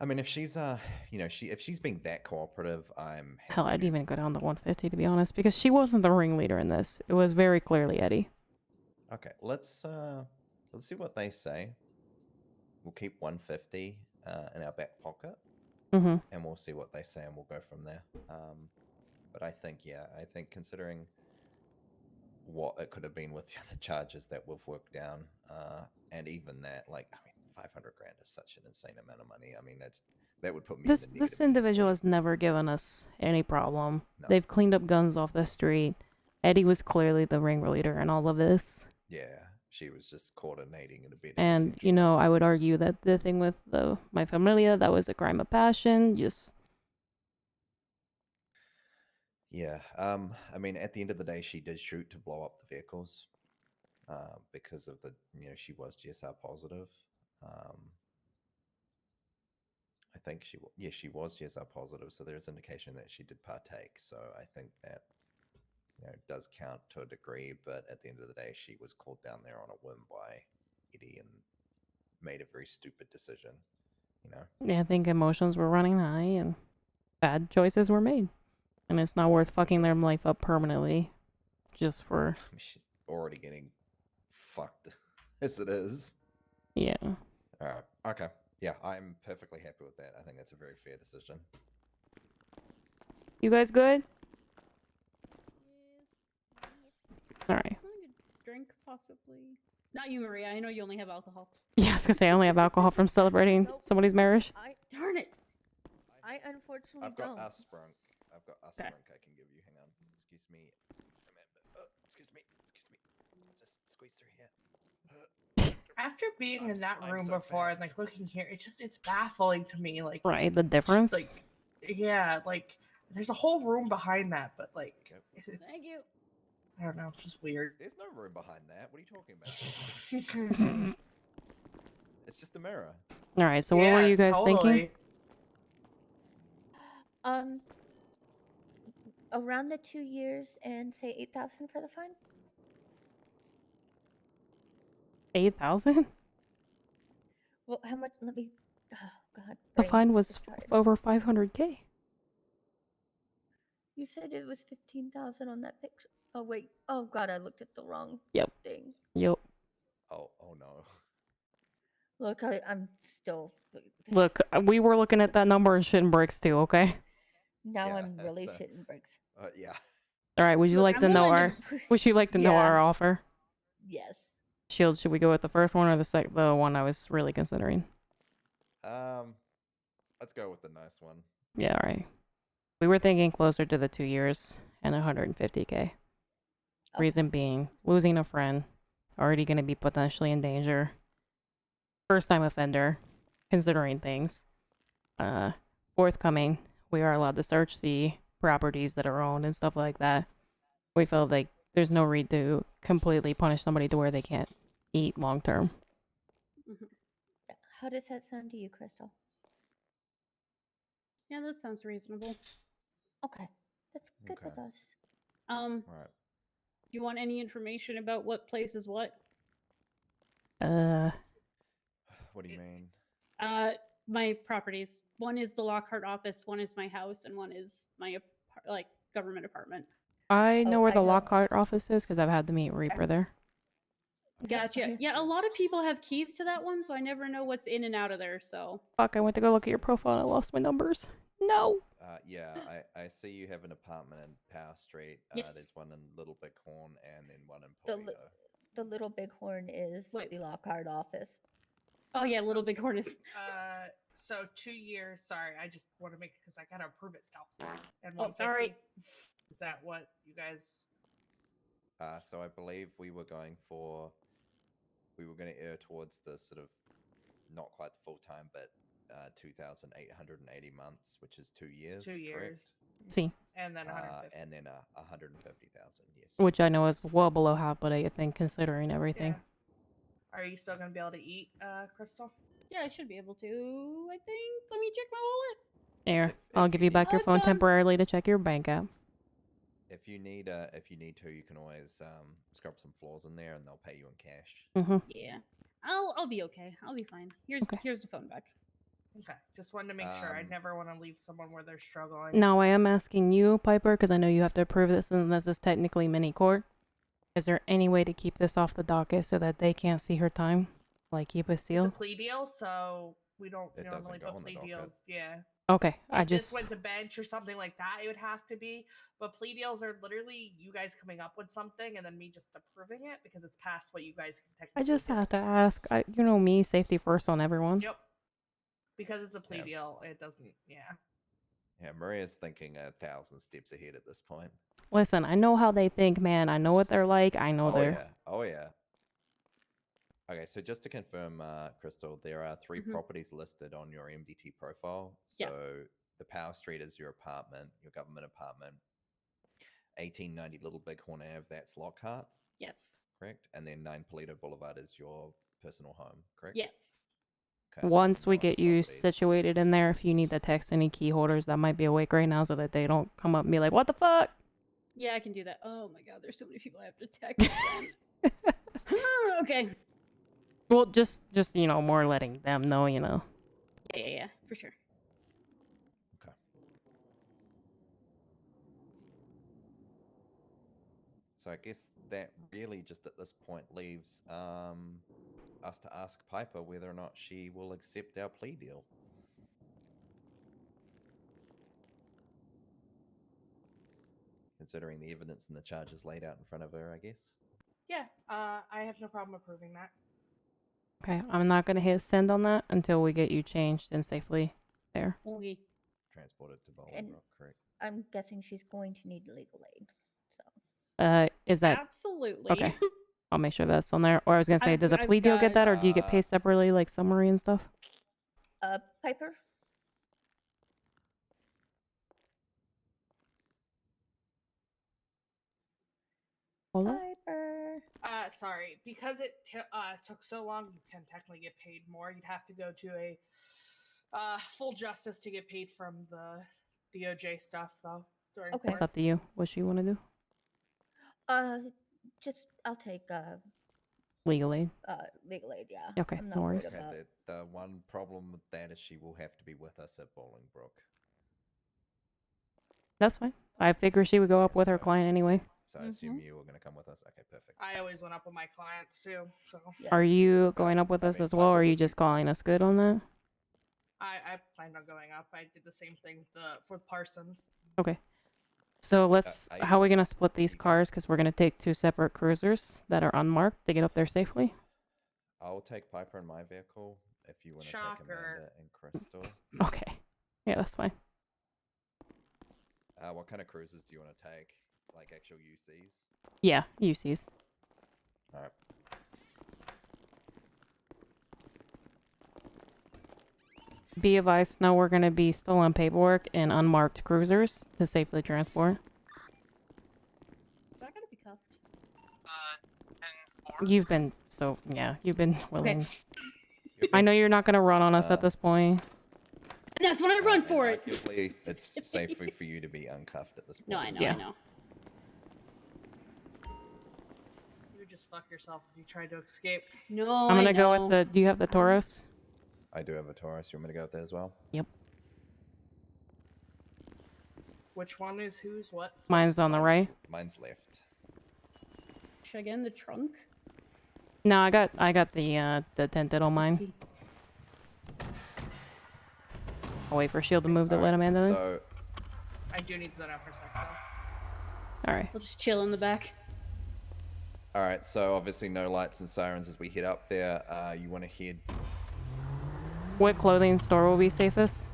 I mean, if she's if she's being that cooperative, I'm happy. Hell, I'd even go down to 150 to be honest, because she wasn't the ringleader in this. It was very clearly Eddie. Okay, let's see what they say. We'll keep 150 in our back pocket, and we'll see what they say, and we'll go from there. But I think considering what it could have been with the other charges that we've worked down, and even that, like, I mean, 500 grand is such an insane amount of money. I mean, that would put me This in the negative. this individual has never given us any problem. No. They've cleaned up guns off the street. Eddie was clearly the ringleader in all of this. Yeah, she was just coordinating and a bit. And you know, I would argue that the thing with my familia, that was a crime of passion. Just yeah. I mean, at the end of the day, she did shoot to blow up the vehicles, because of the she was GSR positive. I think she was GSR positive, so there's indication that she did partake. So I think that does count to a degree, but at the end of the day, she was called down there on a whim by Eddie and made a very stupid decision. Yeah, I think emotions were running high and bad choices were made, and it's not worth fucking their life up permanently, just for. I mean, she's already getting fucked as it is. Yeah. All right. Okay. Yeah, I'm perfectly happy with that. I think that's a very fair decision. You guys good? All right. Something to drink, possibly. Not you, Maria. I know you only have alcohol. Yeah, I was gonna say I only have alcohol from celebrating somebody's marriage. Darn it. I unfortunately I've got don't. a sprunk. I can give you. Hang on. Excuse me, Amanda. Excuse me. Just squeeze through here. After being in that room before and like looking here, it's baffling to me. Like, right, the difference. Like, yeah, like there's a whole room behind that, but like, thank you. I don't know, it's just weird. There's no room behind that. What are you talking about? It's just a mirror. All right, so what were you guys thinking? Around the 2 years and say 8,000 for the fine. 8,000? Well, how much? Let me. Oh God. The fine was over 500K. You said it was 15,000 on that picture. Oh wait. Oh God, I looked at the wrong thing. Yep. Oh no. Look, I'm still. Look, we were looking at that number and shitting bricks too. Okay. Now I'm really shitting bricks. Yeah. All right. Would you like to know our? Would you like to know our offer? Yes. Shield, should we go with the first one or the one I was really considering? Let's go with the nice one. Yeah, all right. We were thinking closer to the 2 years and 150K. Reason being, losing a friend, already going to be potentially in danger. First time offender, considering things. Forthcoming, we are allowed to search the properties that are owned and stuff like that. We feel like there's no need to completely punish somebody to where they can't eat long term. How does that sound to you, Crystal? Yeah, that sounds reasonable. Okay, that's good with us. Right. Do you want any information about what place is what? What do you mean? My properties. One is the Lockhart office, one is my house, and one is my government apartment. I know where I the know. Lockhart office is because I've had to meet Reaper there. Gotcha. Yeah, a lot of people have keys to that one, so I never know what's in and out of there. So. Fuck, I went to go look at your profile and I lost my numbers. No. Yeah, I see you have an apartment in Power Street. Yes. There's one in Little Bighorn and then one in The, Polito. the Little Bighorn is the Lockhart office. Oh yeah, Little Bighorn is. So 2 years. Sorry, I just want to make it because I gotta approve it still. And Oh, sorry. Is that what you guys? So I believe we were going to err towards the sort of not quite the full time, but 2,880 months, which is 2 years. 2 years. Correct? See. And then 150. And then 150,000. Yes. Which I know is well below half, but I think considering everything. Yeah. Are you still gonna be able to eat, Crystal? Yeah, I should be able to. I think. Let me check my wallet. Here, I'll give you back your phone temporarily to check your bank app. If you need to, you can always scrub some floors in there, and they'll pay you in cash. Mm-hmm. Yeah, I'll be okay. I'll be fine. Here's the phone back. Okay, just wanted to make sure. I never want to leave someone where they're struggling. Now I am asking you, Piper, because I know you have to approve this, and this is technically mini court. Is there any way to keep this off the docket so that they can't see her time? Like keep a seal? It's a plea deal, so we don't It normally doesn't go put on the plea docket. deals. Yeah. Okay, If this went to bench or something like that, it would have to be. But plea deals are literally you guys coming up with something and then me just approving it because it's past what you guys can technically. I just have to ask. You know me, safety first on everyone. Yep. Because it's a plea deal, it doesn't. Yeah. Yeah, Maria's thinking 1,000 steps ahead at this point. Listen, I know how they think, man. I know what they're like. I know they're. Oh yeah. Okay, so just to confirm, Crystal, there are 3 properties listed on your MDT profile. So the Power Street is your apartment, your government apartment. 1890 Little Bighorn Ave, that's Lockhart. Yes. Correct. And then 9 Polito Boulevard is your personal home, correct? Yes. Okay. Once we get you situated in there, if you need to text any key holders that might be awake right now so that they don't come up and be like, what the fuck? Yeah, I can do that. Oh my god, there's so many people I have to text. Okay. Well, just more letting them know, Yeah, for sure. Okay. So I guess that really just at this point leaves us to ask Piper whether or not she will accept our plea deal. Considering the evidence and the charges laid out in front of her, I guess. Yeah, I have no problem approving that. Okay, I'm not going to hit send on that until we get you changed and safely there. Okay. Transported to Bolingbroke, correct? I'm guessing she's going to need legal aid. So. Is that absolutely okay? I'll make sure that's on there. Or I was gonna say, does a plea deal get that, or do you get paid separately, like summary and stuff? Piper. Piper. Sorry, because it took so long. You can technically get paid more. You'd have to go to a full justice to get paid from the DOJ stuff, though. Okay. It's up to you. What you want to do? Just I'll take legal aid. Legal aid, yeah. Okay, I'm not no worries. worried about... The one problem with that is she will have to be with us at Bolingbroke. That's fine. I figure she would go up with her client anyway. So I assume you were going to come with us. Okay, perfect. I always went up with my clients too. So. Yes. Are you going up with us as well, or are you just calling us good on that? I planned on going up. I did the same thing for Parsons. Okay. So let's. I- How are we gonna split these cars? Because we're gonna take 2 separate cruisers that are unmarked to get up there safely. I'll take Piper in my vehicle if you want to take Shocker. Amanda and Crystal. Okay. Yeah, that's fine. What kind of cruises do you want to take? Like actual UCs? Yeah, UCs. All right. Be advised, now we're gonna be still on paperwork and unmarked cruisers to safely transport. Do I gotta be cuffed? 10-4. You've been you've been willing. Okay. I know you're not gonna run on us at this point. And that's when I run for it. Arguably, it's safer for you to be uncuffed at this point. No, I know, Yeah. I know. You would just fuck yourself if you tried to escape. No, I'm gonna go with the. Do you have the Tauros? I do have a Taurus. You want me to go with that as well? Yep. Which one is whose what? Mine's on the right. Mine's left. Should I get in the trunk? No, I got the tinted on mine. I'll wait for Shield to move to let Amanda in. So, I do need Zona for a sec though. All right. We'll just chill in the back. all right. So obviously no lights and sirens as we head up there. You want to head? What clothing store will be safest?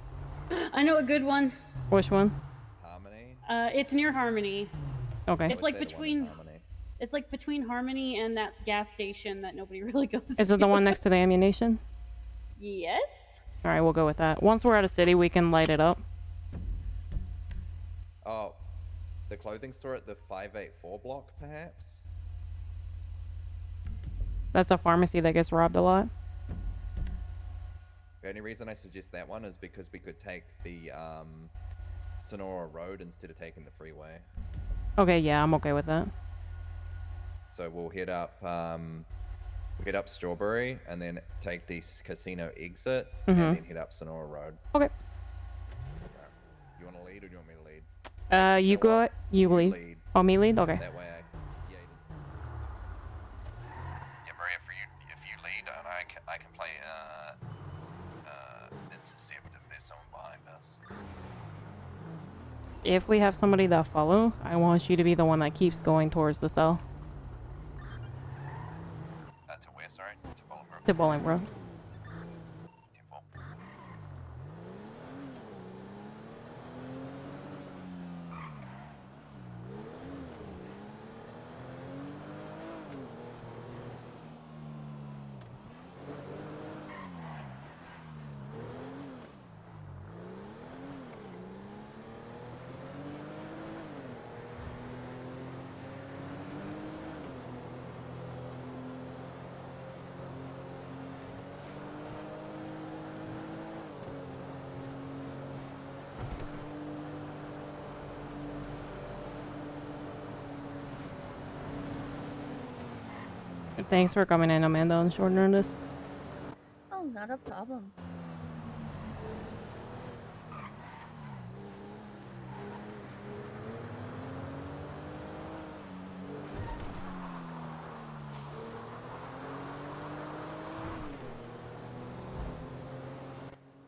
I know a good one. Which one? Harmony. It's near Harmony. Okay. It's like between. It's like between Harmony and that gas station that nobody really goes to. Is it the one next to the ammunition? Yes. All right, we'll go with that. Once we're out of city, we can light it up. Oh, the clothing store at the 584 block, perhaps. That's a pharmacy that gets robbed a lot. The only reason I suggest that one is because we could take the Sonora Road instead of taking the freeway. Okay, yeah, I'm okay with that. So we'll head up Strawberry and then take the casino exit and then head up Sonora Road. Okay. You want to lead or do you want me to lead? You go. You lead. Oh, me lead. Okay. That way Yeah, Maria, if you lead, and I can play intercept if there's someone behind us. If we have somebody that follow, I want you to be the one that keeps going towards the cell. To where? Sorry, to Bolingbroke. To Bolingbroke. Thanks for coming in, Amanda, on short notice. Oh, not a problem.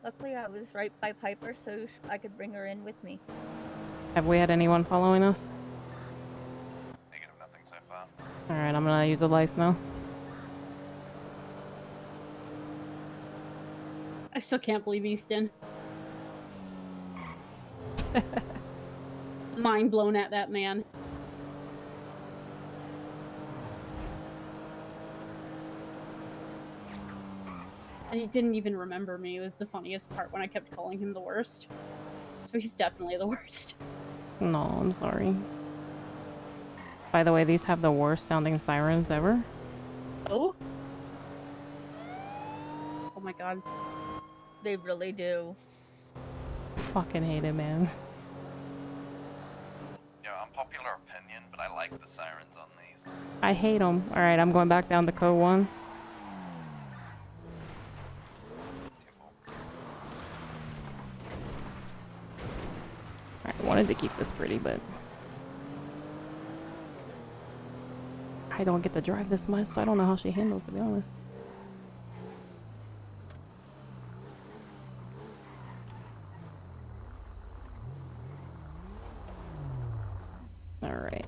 Luckily, I was right by Piper, so I could bring her in with me. Have we had anyone following us? Negative, nothing so far. All right, I'm gonna use the lights now. I still can't believe Easton. Mind blown at that man. And he didn't even remember me. It was the funniest part when I kept calling him the worst. So he's definitely the worst. No, I'm sorry. By the way, these have the worst sounding sirens ever. Oh? Oh my god. They really do. Fucking hate it, man. Yeah, unpopular opinion, but I like the sirens on these. I hate them. All right, I'm going back down to code 1. I wanted to keep this pretty, but I don't get to drive this much, so I don't know how she handles, to be honest. Alright.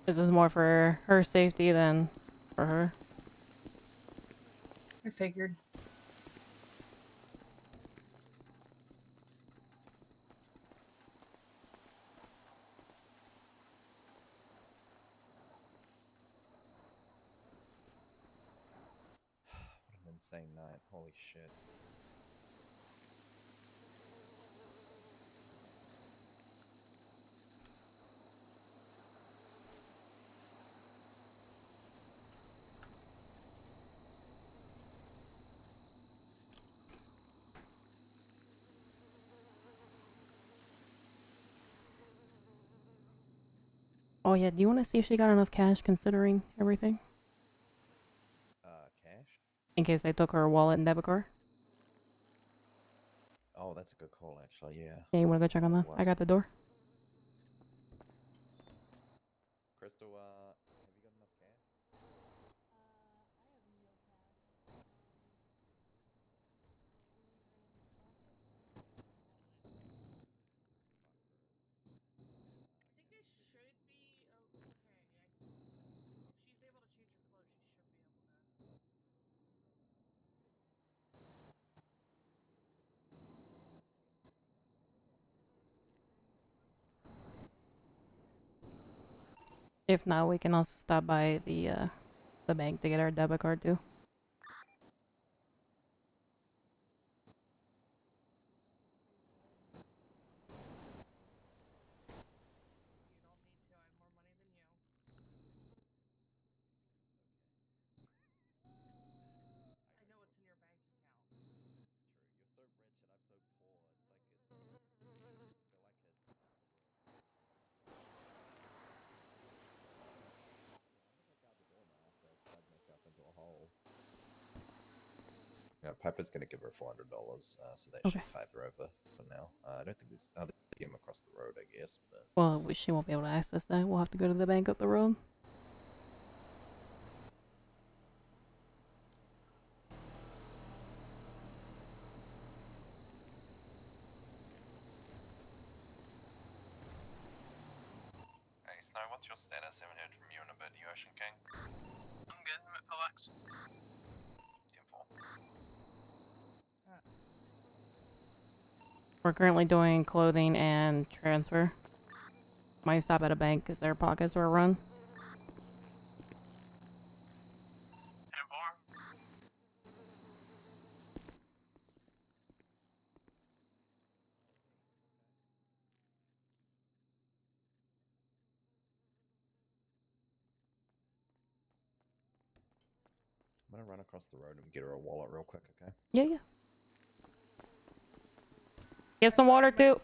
This is more for her safety than for her. I figured. What an insane night. Holy shit. Oh yeah, do you want to see if she got enough cash considering everything? Cash? In case I took her wallet and debit card? Oh, that's a good call, actually, yeah. Yeah, you want to go check on that? I got the door. Crystal, have you got enough cash? If not, we can also stop by the bank to get our debit card too. Yeah, Piper's gonna give her $400, so that Okay. should tide her over for now. I don't think there's other game across the road, I guess, but Well, she won't be able to access that. We'll have to go to the bank up the road. Hey, Snow, what's your status? Haven't heard from you in a bit, you Ocean King? I'm good. I'm at Pillbox. 10-4. We're currently doing clothing and transfer. Might stop at a bank because their pockets were run. 10-4. I'm gonna run across the road and get her a wallet real quick, okay? Yeah, yeah. Get some water too.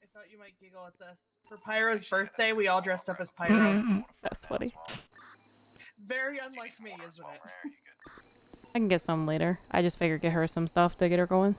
I thought you might giggle at this. For Pyro's birthday, we all dressed up as Pyro. That's funny. Very unlike me, isn't it? I can get some later. I just figured get her some stuff to get her going.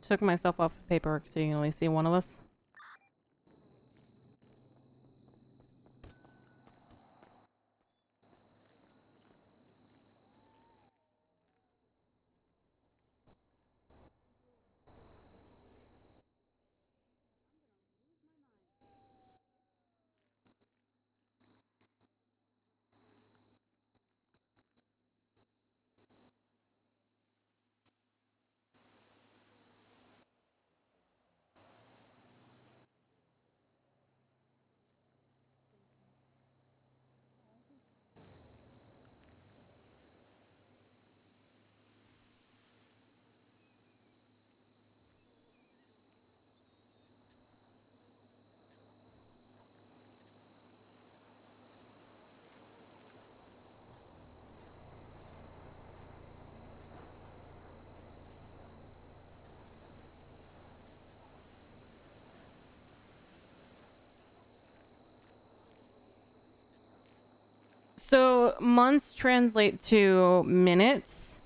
Took myself off of paperwork so you can only see one of us. So months translate to minutes.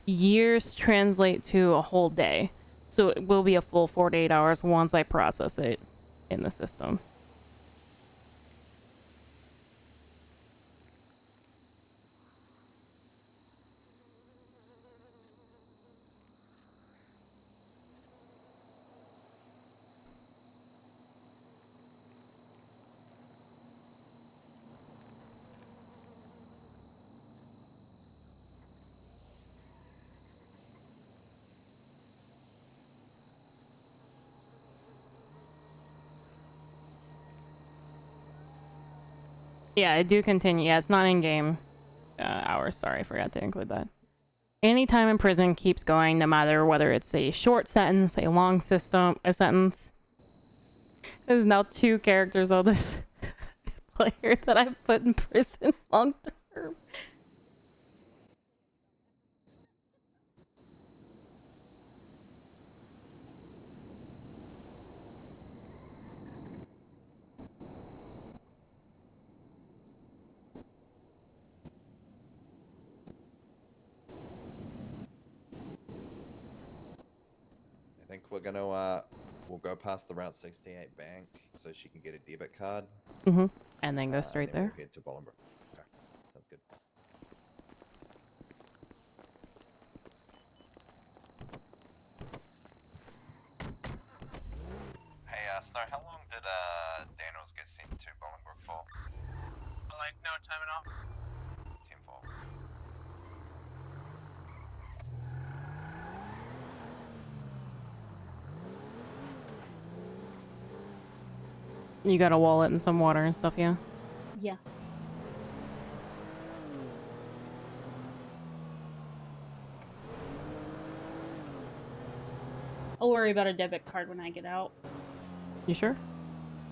Years translate to a whole day. So it will be a full 48 hours once I process it in the system. Yeah, I do continue. Yeah, it's not in-game hours. Sorry, I forgot to include that. Any time in prison keeps going, no matter whether it's a short sentence, a long sentence. There's now 2 characters on this player that I've put in prison long term. I think we're gonna we'll go past the Route 68 bank so she can get a debit card. Mm-hmm. And then go straight and then there. We'll head to Bolingbroke. Okay, sounds good. Hey, Snow, how long did Daniels get sent to Bolingbroke for? Like, no time at all. 10-4. You got a wallet and some water and stuff, yeah? Yeah. I'll worry about a debit card when I get out. You sure?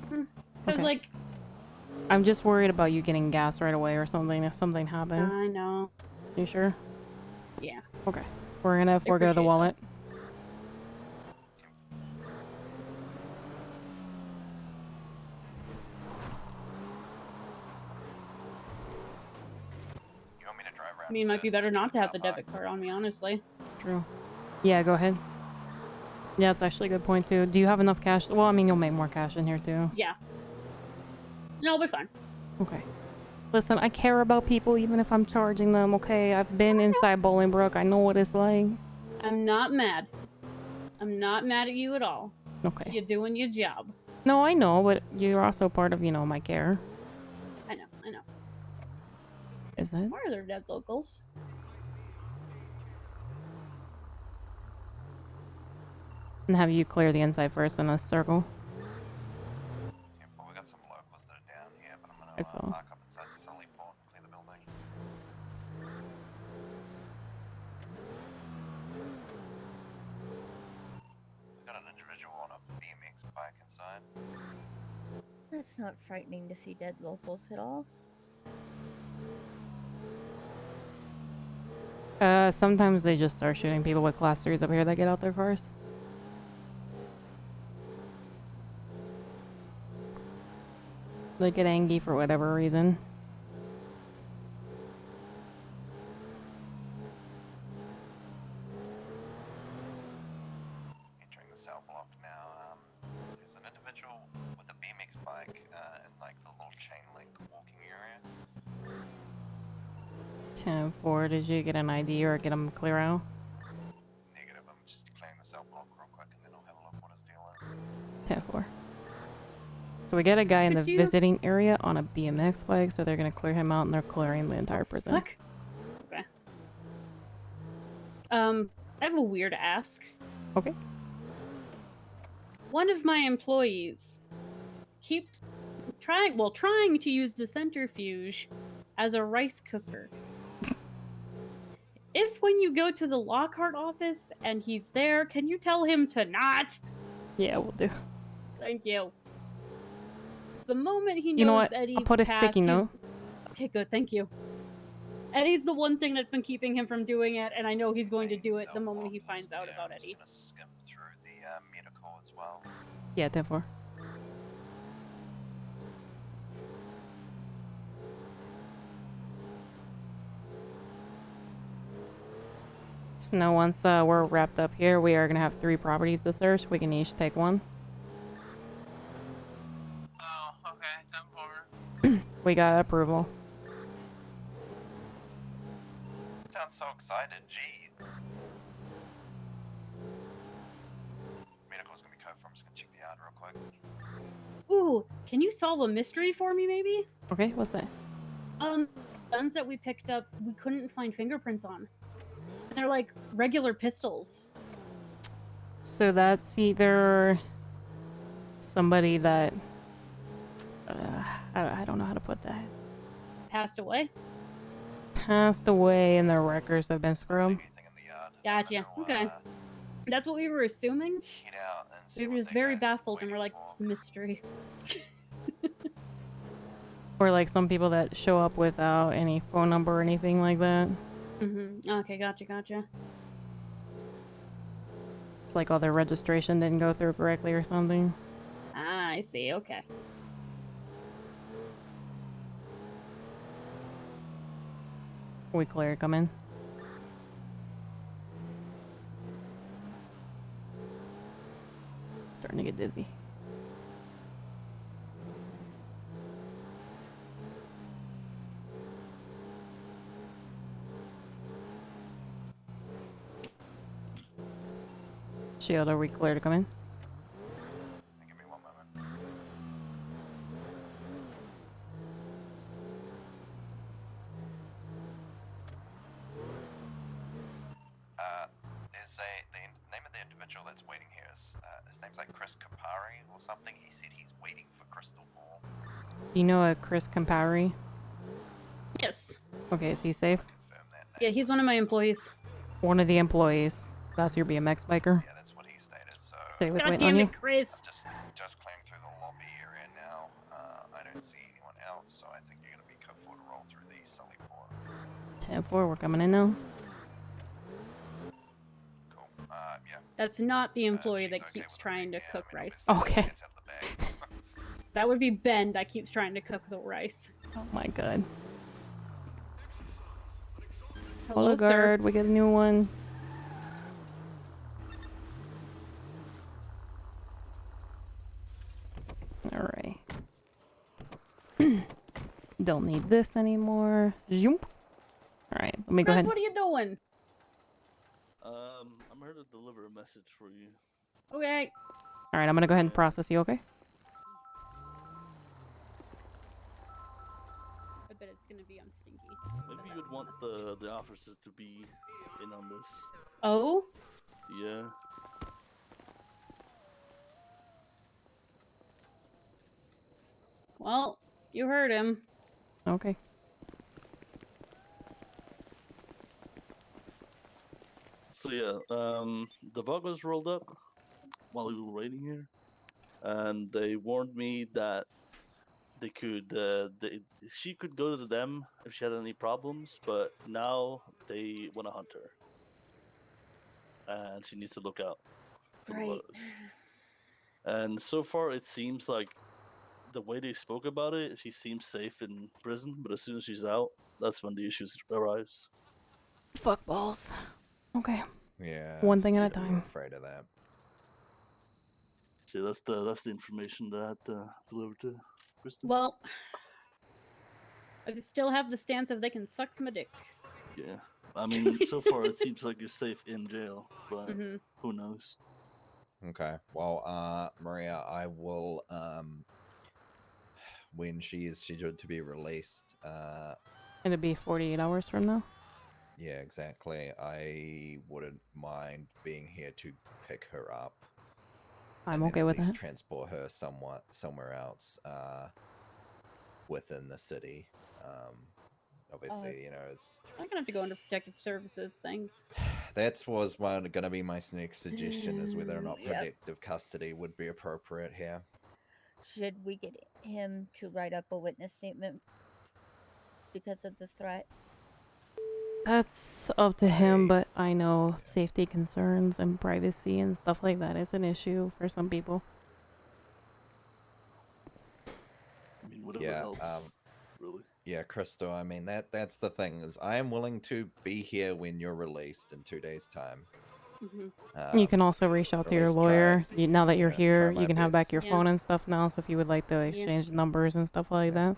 Because, Okay. like... I'm just worried about you getting gas right away or something if something happened. I know. You sure? Yeah. Okay. We're gonna forego the appreciate wallet. You want me to drive around? I mean, it might be better not to have the debit card on me, honestly. True. Yeah, go ahead. Yeah, it's actually a good point, too. Do you have enough cash? Well, I mean, you'll make more cash in here, too. Yeah. No, we're fine. Okay. Listen, I care about people even if I'm charging them, okay? I've been inside Bolingbroke. I know what it's like. I'm not mad. I'm not mad at you at all. Okay. You're doing your job. No, I know, but you're also part of, you know, my care. I know, I know. Is it? Why are there dead locals? And have you clear the inside first in a circle? Yeah, well, we got some locals that are down here, but I'm gonna I saw. park up inside the Sully Port and clear the building. We got an individual on a BMX bike inside. That's not frightening to see dead locals at all. Sometimes they just start shooting people with class 3s up here that get out their cars. They get angry for whatever reason. Entering the cell block now. There's an individual with a BMX bike in like the little chain link walking area. 10-4, did you get an ID or get them clear out? Negative, I'm just clearing the cell block real quick and then I'll have a look what his deal is. 10-4. So we get a guy in the Could you- visiting area on a BMX bike, so they're gonna clear him out and they're clearing the entire prison. Fuck. Okay. I have a weird ask. Okay. One of my employees keeps trying to use the centrifuge as a rice cooker. If when you go to the Lockhart office and he's there, can you tell him to not? Yeah, we'll do. Thank you. The moment he knows You know what? Eddie I'll put a passed, sticky note. Okay, good, thank you. Eddie's the one thing that's been keeping him from doing it, and I know he's going to do it the moment he finds out about Eddie. I'm just gonna skim through the medical as well. Yeah, 10-4. Now, once we're wrapped up here, we are gonna have 3 properties to search. We can each take one. Oh, okay. 10-4. We got approval. Sounds so excited, jeez. Medical's gonna be code for. I'm just gonna check the yard real quick. Ooh, can you solve a mystery for me, maybe? Okay, what's that? Guns that we picked up, we couldn't find fingerprints on. And they're like regular pistols. So that's either somebody that I don't know how to put that. Passed away? Passed away and their records have been scrubbed. Gotcha. Okay. That's what we were assuming. Head out and see We were what just they very got baffled and waiting we're like, for. it's a mystery. Or like some people that show up without any phone number or anything like that. Okay, gotcha. It's like, oh, their registration didn't go through correctly or something. Ah, I see. Okay. We clear, come in. Starting to get dizzy. Shield, are we clear to come in? Give me 1 moment. The name of the individual that's waiting here is his name's like Chris Kapari or something. He said he's waiting for Crystal Ball. Do you know a Chris Campari? Yes. Okay, is he safe? Yeah, he's one of my employees. One of the employees. That's your BMX biker. Yeah, that's what he stated. So Say he was God waiting on damn you. it, Chris. just came through the lobby area now. I don't see anyone else, so I think you're gonna be code 4 to roll through the Sully port. 10-4, we're coming in now. Cool. Yeah. That's not the employee that keeps trying to cook rice. Okay. That would be Ben that keeps trying to cook the rice. Oh my god. Hello, Hello, guard. We got a new one. Alright. Don't need this anymore. Zoom. Alright, let me go Chris, ahead. what are you doing? I'm here to deliver a message for you. Okay. Alright, I'm gonna go ahead and process you, okay? I bet it's gonna be I'm stinky. Maybe you would want the officers to be in on this. Oh? Yeah. Well, you heard him. Okay. So yeah, the Vagos rolled up while we were waiting here, and they warned me that they could, she could go to them if she had any problems, but now they want to hunt her, and she needs to look out for the Right. Vagos. And so far, it seems like the way they spoke about it, she seems safe in prison, but as soon as she's out, that's when the issues arise. Fuck balls. Okay. Yeah. One thing at a we were time. afraid of that. So that's the information that I had to deliver to Kristen. Well, I still have the stance of they can suck my dick. Yeah, I mean, so far it seems like you're safe in jail, but who knows? Okay. Well, Maria, I will, when she is scheduled to be released, It'll be 48 hours from now. yeah, exactly. I wouldn't mind being here to pick her up. I'm and okay then with at least that. transport her somewhere else within the city. Obviously, you know, it's I'm gonna have to go into protective services things. that was going to be my next suggestion is whether or not Yep. protective custody would be appropriate here. Should we get him to write up a witness statement because of the threat? That's up to him, but I know safety concerns and privacy and stuff like that is an issue for some people. I mean, whatever Yeah, helps, really. Yeah, Crystal. I mean that's the thing is I am willing to be here when you're released in 2 days' time. You can also reach out or to at your least lawyer. Now that you're try here, my you can have back best. your phone and stuff now. So if you would like to exchange numbers and stuff like that.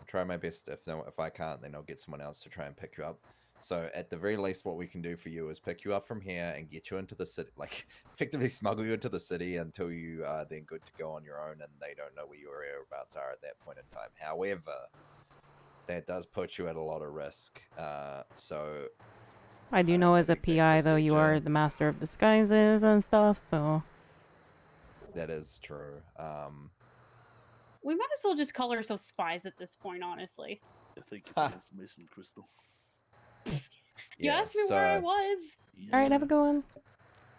Try my best. If I can't, then I'll get someone else to try and pick you up. So at the very least, what we can do for you is pick you up from here and get you into the city, like effectively smuggle you into the city until you are then good to go on your own, and they don't know where your whereabouts are at that point in time. However, that does put you at a lot of risk. So I do know as a PI though, you are the master of disguises and stuff. So that is true. We might as well just call ourselves spies at this point, honestly. Thank you for the information, Crystal. You asked me where I was. all right, have a good one.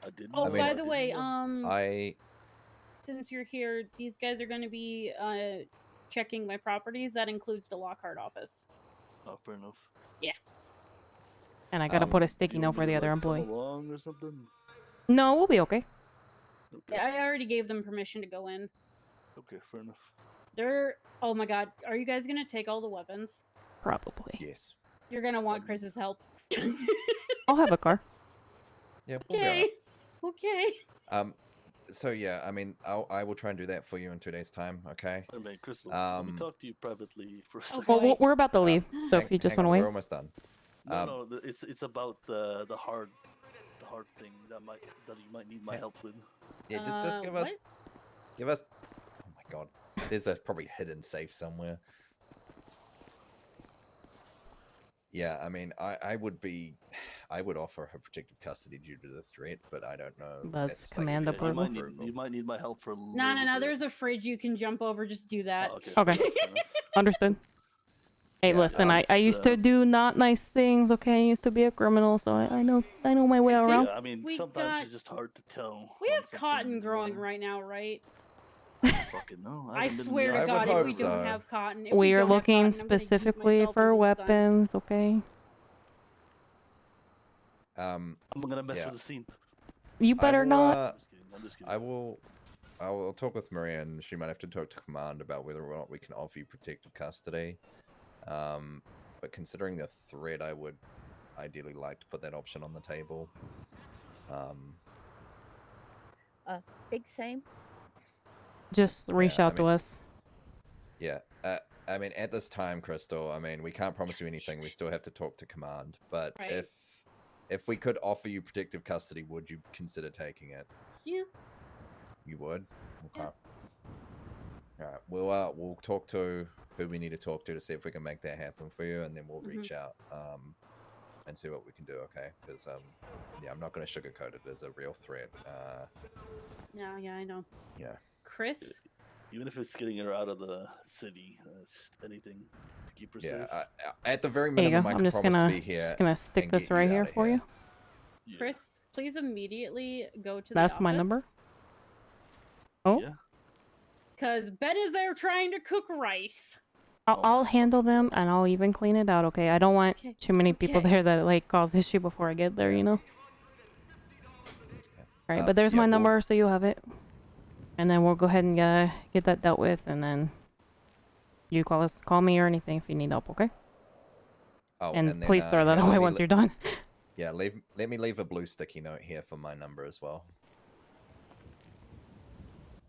I didn't. Oh, I mean, by the way, since you're here, these guys are going to be checking my properties. That includes the Lockhart office. Oh, fair enough. Yeah. And I gotta put a sticky note for the other Come employee. along or something? No, we'll be okay. Yeah, I already gave them permission to go in. Okay, fair enough. They're. Oh my god, are you guys gonna take all the weapons? Probably. Yes. You're gonna want Chris's help. I'll have a car. Yeah. We'll be Okay. alright. Okay. So yeah, I mean, I will try and do that for you in 2 days' time. Okay. I mean, Crystal, let me talk to you privately for a second. Well, we're about to leave, so if you just want to wait. We're almost done. No, it's about the hard thing that you might need my help with. Yeah, just give us. Oh my god, there's a probably hidden safe somewhere. Yeah, I mean, I would offer her protective custody due to the threat, but I don't know. That's like, command okay, approval. You might need my help for a little No. bit. There's a fridge you can jump over. Just do that. Oh, okay. Okay. Understood. Hey, Yeah, listen, I used to do not nice things. Okay, I used to be a criminal, so I know my way around. Yeah, I mean, sometimes it's just hard to tell. We have cotton growing right now, right? Fucking no. I swear to God, if we don't have cotton, We are looking specifically for weapons. Okay. I'm gonna mess with the scene. You better not. I'm just kidding. I will talk with Maria, and she might have to talk to command about whether or not we can offer you protective custody. But considering the threat, I would ideally like to put that option on the table. Big same. Just reach out to us. Yeah. I mean, at this time, Crystal, I mean, we can't promise you anything. We still have to talk to command. But Right. if we could offer you protective custody, would you consider taking it? Yeah. You would? Okay. All right. We'll talk to who we need to talk to see if we can make that happen for you, and then we'll reach out and see what we can do. Okay? Because yeah, I'm not going to sugarcoat it as a real threat. Yeah, I know. Yeah. Chris. Even if it's getting her out of the city, anything to keep her safe. At the very There you minimum, go. I I'm can just promise gonna to be here. stick and this get you right here outta for you. Chris, please immediately go to That's the my office. number. Oh. Yeah. Because Ben is there trying to cook rice. I'll handle them, and I'll even clean it out. Okay. I don't want too many people there that like cause issue before I get there. You know. All right, but there's my number, so you have it. And then we'll go ahead and get that dealt with, and then you call me or anything if you need help, okay? Oh, and then, please throw that yeah, away let me once you're done. Yeah, let me leave a blue sticky note here for my number as well.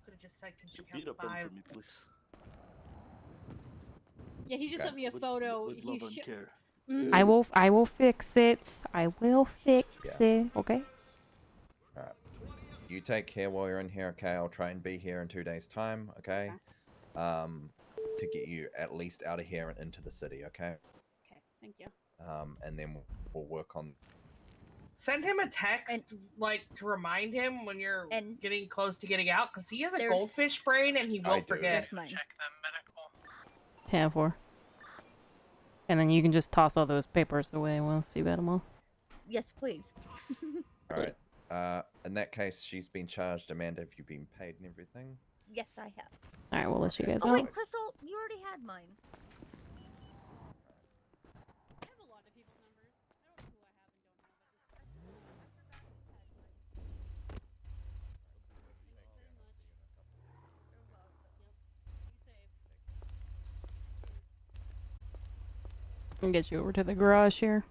Could have just said, can she Beat count up them 5? for me, please. Yeah, he just Okay. sent me a photo. With love and care. I will fix it. I will fix it, okay? All right. You take care while you're in here, okay? I'll try and be here in 2 days' time, okay? To get you at least out of here and into the city, okay? Okay, thank you. And then we'll work on. Send him a text, like, to remind him when you're getting close to getting out, because he has a goldfish brain and he will forget. Check them medical. 10-4. And then you can just toss all those papers away once you got them all. Yes, please. All right. In that case, she's been charged. Amanda, have you been paid and everything? Yes, I have. All right, we'll let you guys Oh out. wait, Crystal, you already had mine. I'll get you over to the garage here.